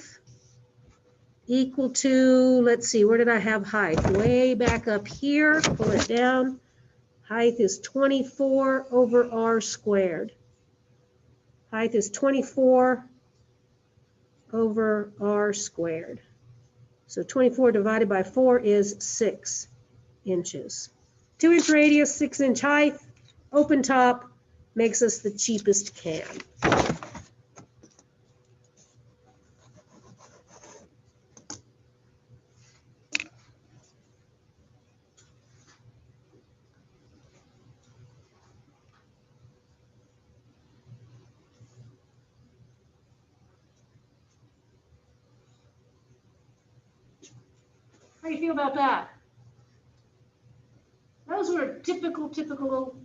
equal to, let's see, where did I have height? Way back up here, pull it down. Height is 24 over r squared. Height is 24 over r squared. So 24 divided by 4 is 6 inches. 2-inch radius, 6-inch height, open top, makes us the cheapest can. How do you feel about that? Those were typical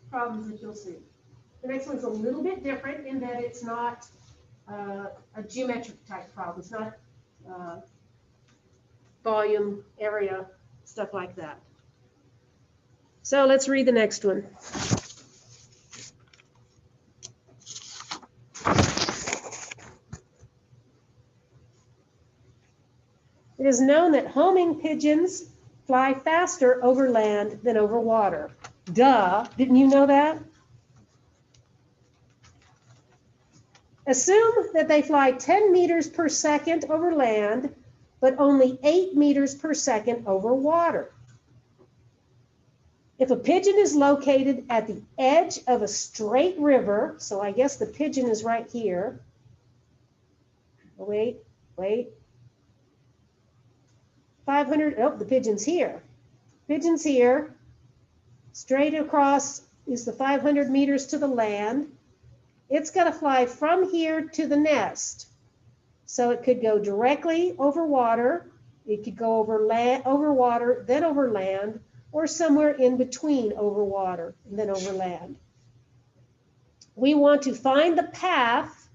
problems that you'll see. The next one's a little bit different in that it's not a geometric type problem. It's not volume, area, stuff like that. So let's read the next one. It is known that homing pigeons fly faster over land than over water. Duh, didn't you know that? Assume that they fly 10 meters per second over land, but only 8 meters per second over water. If a pigeon is located at the edge of a straight river, so I guess the pigeon is right here. Wait. 500, oh, the pigeon's here. Pigeon's here. Straight across is the 500 meters to the land. It's got to fly from here to the nest. So it could go directly over water. It could go over land, over water, then over land, or somewhere in between over water and then over land. We want to find the path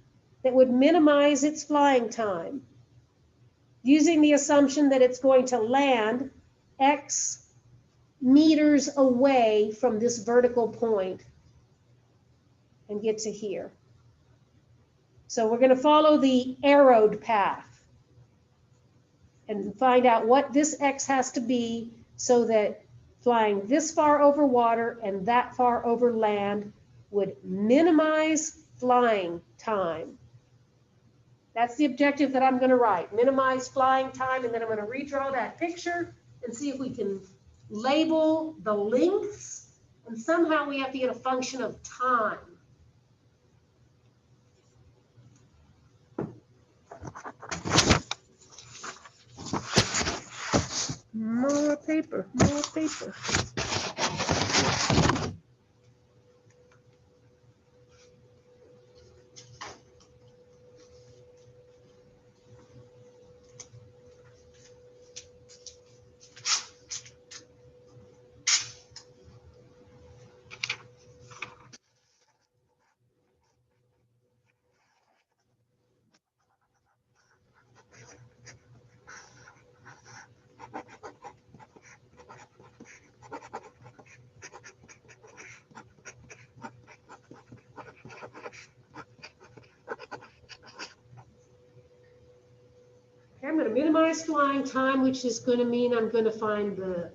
that would minimize its flying time, using the assumption that it's going to land X meters away from this vertical point and get to here. So we're going to follow the arrowed path and find out what this X has to be so that flying this far over water and that far over land would minimize flying time. That's the objective that I'm going to write, minimize flying time, and then I'm going to redraw that picture and see if we can label the lengths, and somehow we have to get a function of time. More paper, more paper. Okay, I'm going to minimize flying time, which is going to mean I'm going to find the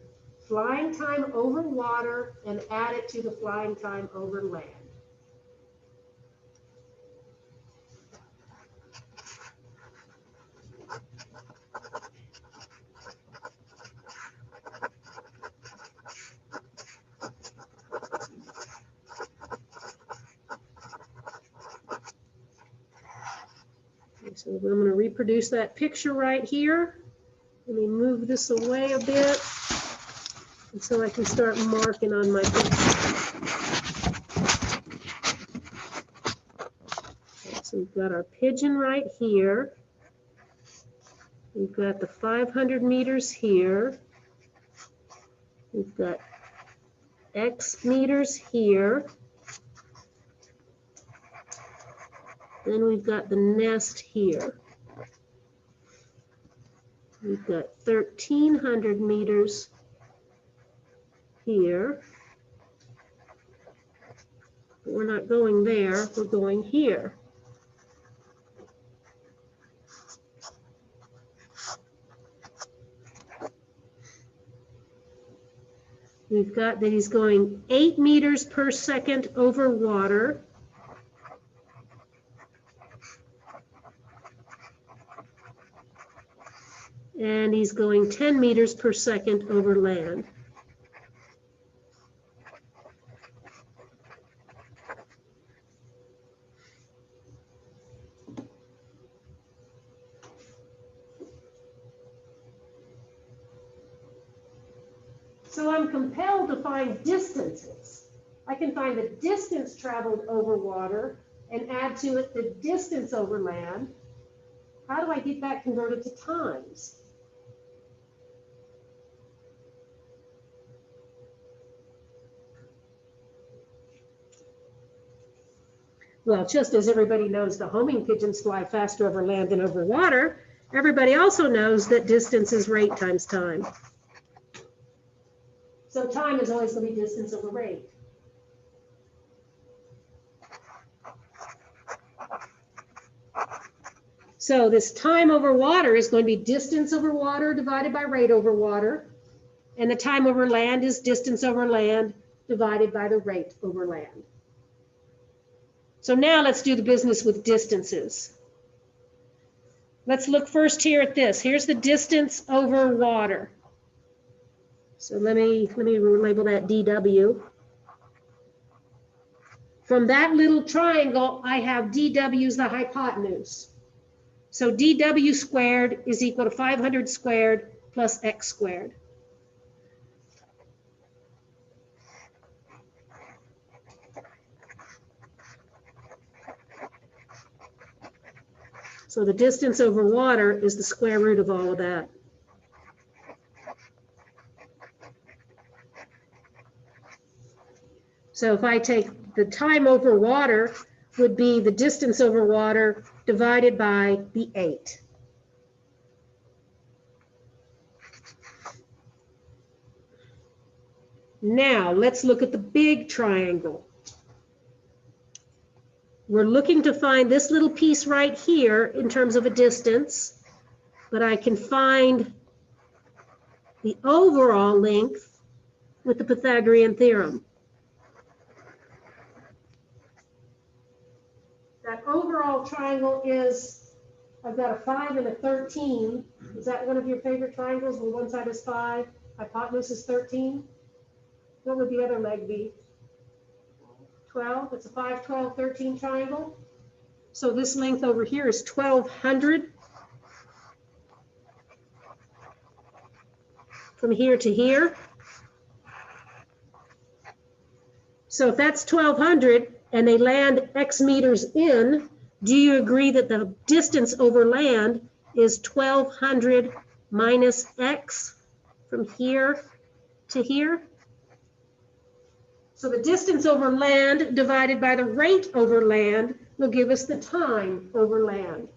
flying time over water and add it to the flying time over land. So I'm going to reproduce that picture right here. Let me move this away a bit, and so I can start marking on my picture. Okay, so we've got our pigeon right here. We've got the 500 meters here. We've got X meters here. Then we've got the nest here. We've got 1,300 meters here. But we're not going there, we're going here. We've got that he's going 8 meters per second over water. And he's going 10 meters per second over land. So I'm compelled to find distances. I can find the distance traveled over water and add to it the distance over land. How do I get that converted to times? Well, just as everybody knows the homing pigeons fly faster over land than over water, everybody also knows that distance is rate times time. So time is always going to be distance over rate. So this time over water is going to be distance over water divided by rate over water. And the time over land is distance over land divided by the rate over land. So now let's do the business with distances. Let's look first here at this. Here's the distance over water. So let me label that DW. From that little triangle, I have DW as the hypotenuse. So DW squared is equal to 500 squared plus X squared. So the distance over water is the square root of all of that. So if I take the time over water, would be the distance over water divided by the 8. Now let's look at the big triangle. We're looking to find this little piece right here in terms of a distance, but I can find the overall length with the Pythagorean theorem. That overall triangle is, I've got a 5 and a 13. Is that one of your favorite triangles where one side is 5, hypotenuse is 13? What would the other leg be? 12. It's a 5, 12, 13 triangle. So this length over here is 1,200 from here to here. So if that's 1,200 and they land X meters in, do you agree that the distance over land is 1,200 minus X from here to here? So the distance over land divided by the rate over land will give us the time over land.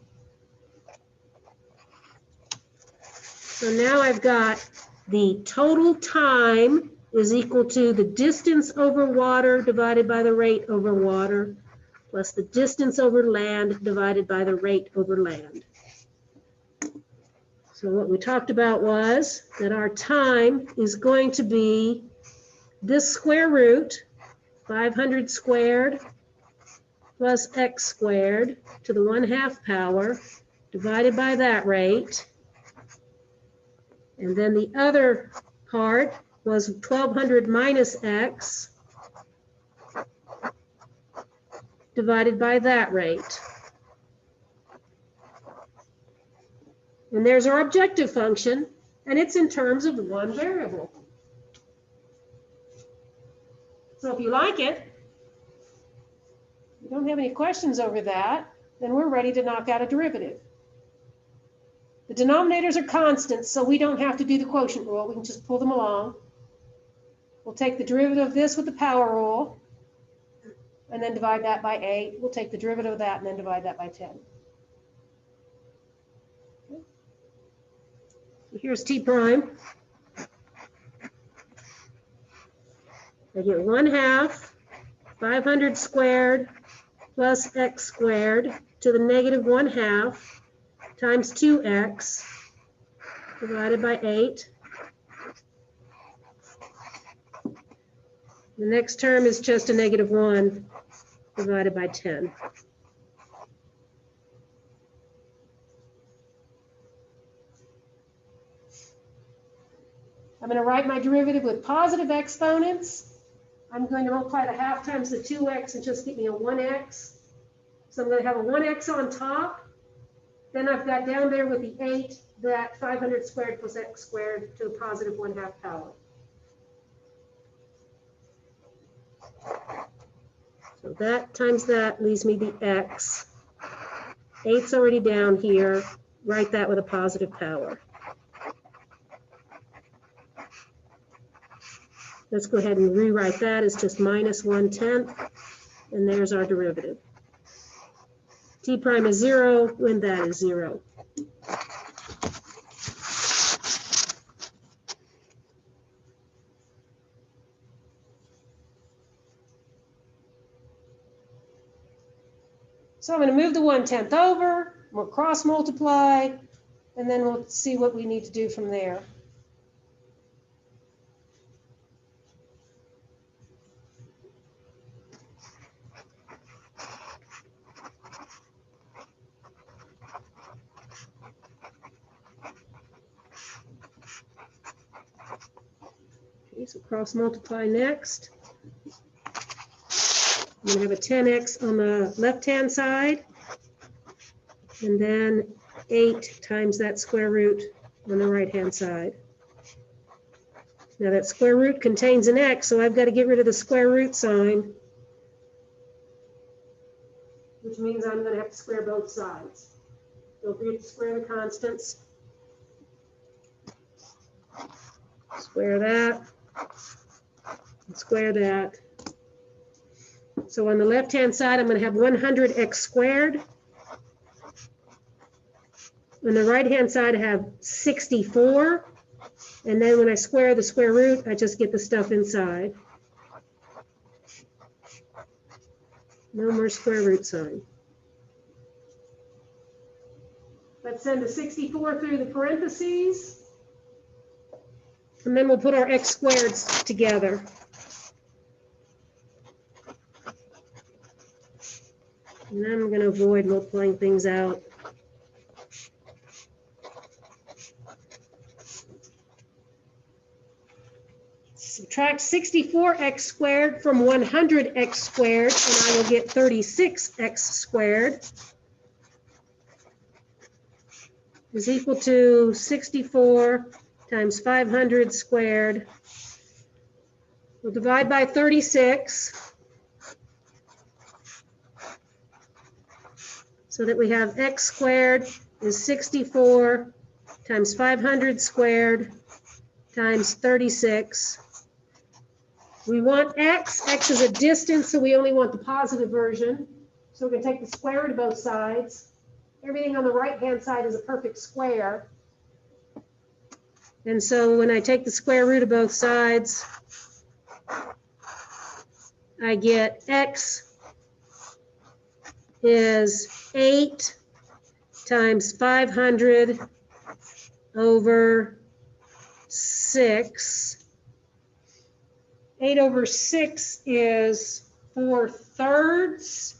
So now I've got the total time is equal to the distance over water divided by the rate over water, plus the distance over land divided by the rate over land. So what we talked about was that our time is going to be this square root, 500 squared plus x squared to the 1/2 power divided by that rate. And then the other part was 1200 minus x divided by that rate. And there's our objective function, and it's in terms of one variable. So if you like it, you don't have any questions over that, then we're ready to knock out a derivative. The denominators are constants, so we don't have to do the quotient rule. We can just pull them along. We'll take the derivative of this with the power rule, and then divide that by 8. We'll take the derivative of that and then divide that by 10. Okay. So here's t prime. I get 1/2 500 squared plus x squared to the negative 1/2 times 2x divided by 8. The next term is just a negative 1 divided by 10. I'm going to write my derivative with positive exponents. I'm going to multiply the 1/2 times the 2x and just get me a 1x. So I'm going to have a 1x on top. Then I've got down there with the 8 that 500 squared plus x squared to the positive 1/2 power. So that times that leaves me the x. 8's already down here. Write that with a positive power. Let's go ahead and rewrite that as just minus 1/10, and there's our derivative. T prime is 0 when that is 0. So I'm going to move the 1/10 over, we'll cross multiply, and then we'll see what we need to do from there. Okay, so cross multiply next. I'm going to have a 10x on the left-hand side, and then 8 times that square root on the right-hand side. Now that square root contains an x, so I've got to get rid of the square root sign, which means I'm going to have to square both sides. Don't forget to square the constants. Square that, and square that. So on the left-hand side, I'm going to have 100x squared. On the right-hand side, I have 64. And then when I square the square root, I just get the stuff inside. No more square root sign. Let's send the 64 through the parentheses. And then we'll put our x squareds together. And then I'm going to avoid multiplying things out. Subtract 64x squared from 100x squared, and I will get 36x squared is equal to 64 times 500 squared. We'll divide by 36. So that we have x squared is 64 times 500 squared times 36. We want x. X is a distance, so we only want the positive version. So we're going to take the square root of both sides. Everything on the right-hand side is a perfect square. And so when I take the square root of both sides, I get x is 8 times 500 over 6. 8 over 6 is 4/3.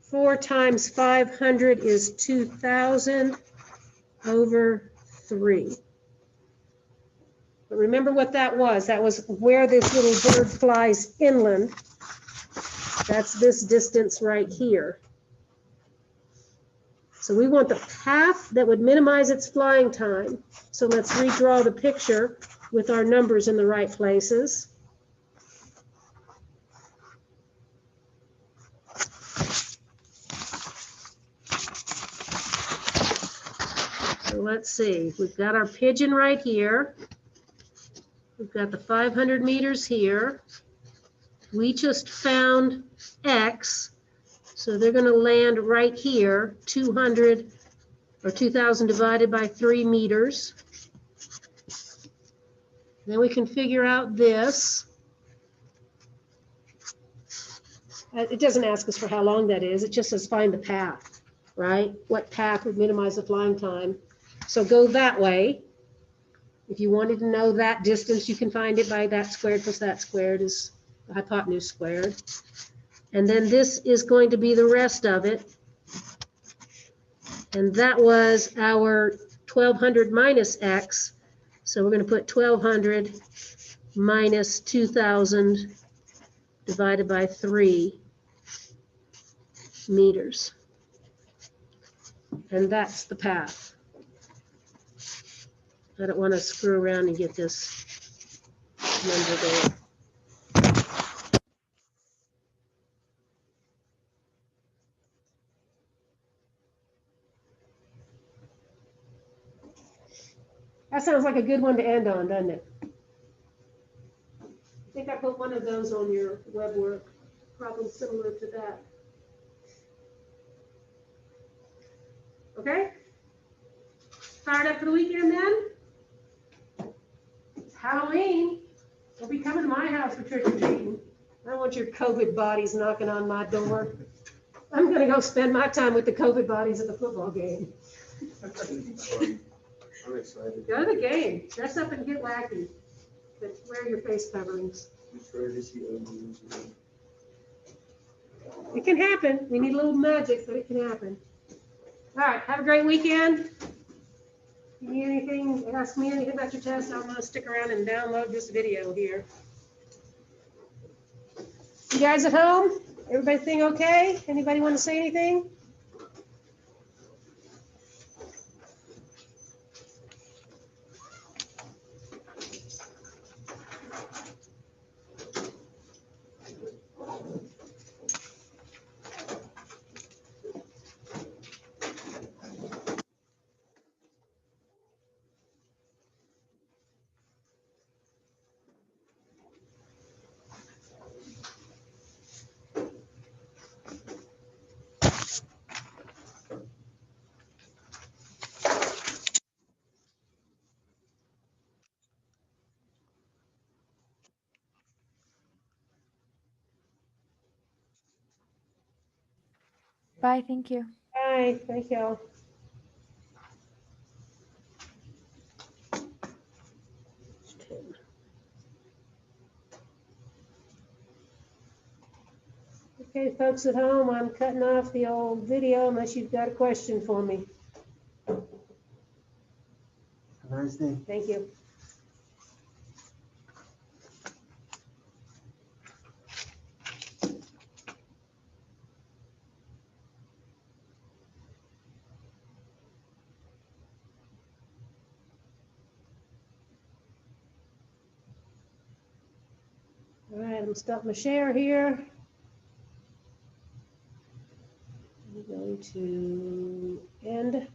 4 times 500 is 2,000 over 3. But remember what that was. That was where this little bird flies inland. That's this distance right here. So we want the path that would minimize its flying time. So let's redraw the picture with our numbers in the right places. So let's see, we've got our pigeon right here. We've got the 500 meters here. We just found X, so they're going to land right here, 200 or 2,000 divided by 3 meters. Then we can figure out this. It doesn't ask us for how long that is. It just says find the path, right? What path would minimize the flying time? So go that way. If you wanted to know that distance, you can find it by that squared plus that squared is the hypotenuse squared. And then this is going to be the rest of it. And that was our 1,200 minus X. So we're going to put 1,200 minus 2,000 divided by 3 meters. And that's the path. I don't want to screw around and get this number there. That sounds like a good one to end on, doesn't it? I think I put one of those on your web work, probably similar to that. Okay? Fired up for the weekend then? It's Halloween. You'll be coming to my house for trick or treating. I don't want your COVID bodies knocking on my door. I'm gonna go spend my time with the COVID bodies at the football game. I'm excited. Go to the game, dress up and get wacky, but wear your face coverings. I'm excited to see aliens again. It can happen. We need a little magic, but it can happen. All right, have a great weekend. If you need anything, ask me anything about your test, I'm gonna stick around and download this video here. You guys at home? Everything okay? Anybody want to say anything? Bye, thank you. Bye, thank y'all. Okay, folks at home, I'm cutting off the old video unless you've got a question for me. Have a nice day. Thank you. All right, I'm gonna stop my share here. I'm going to end.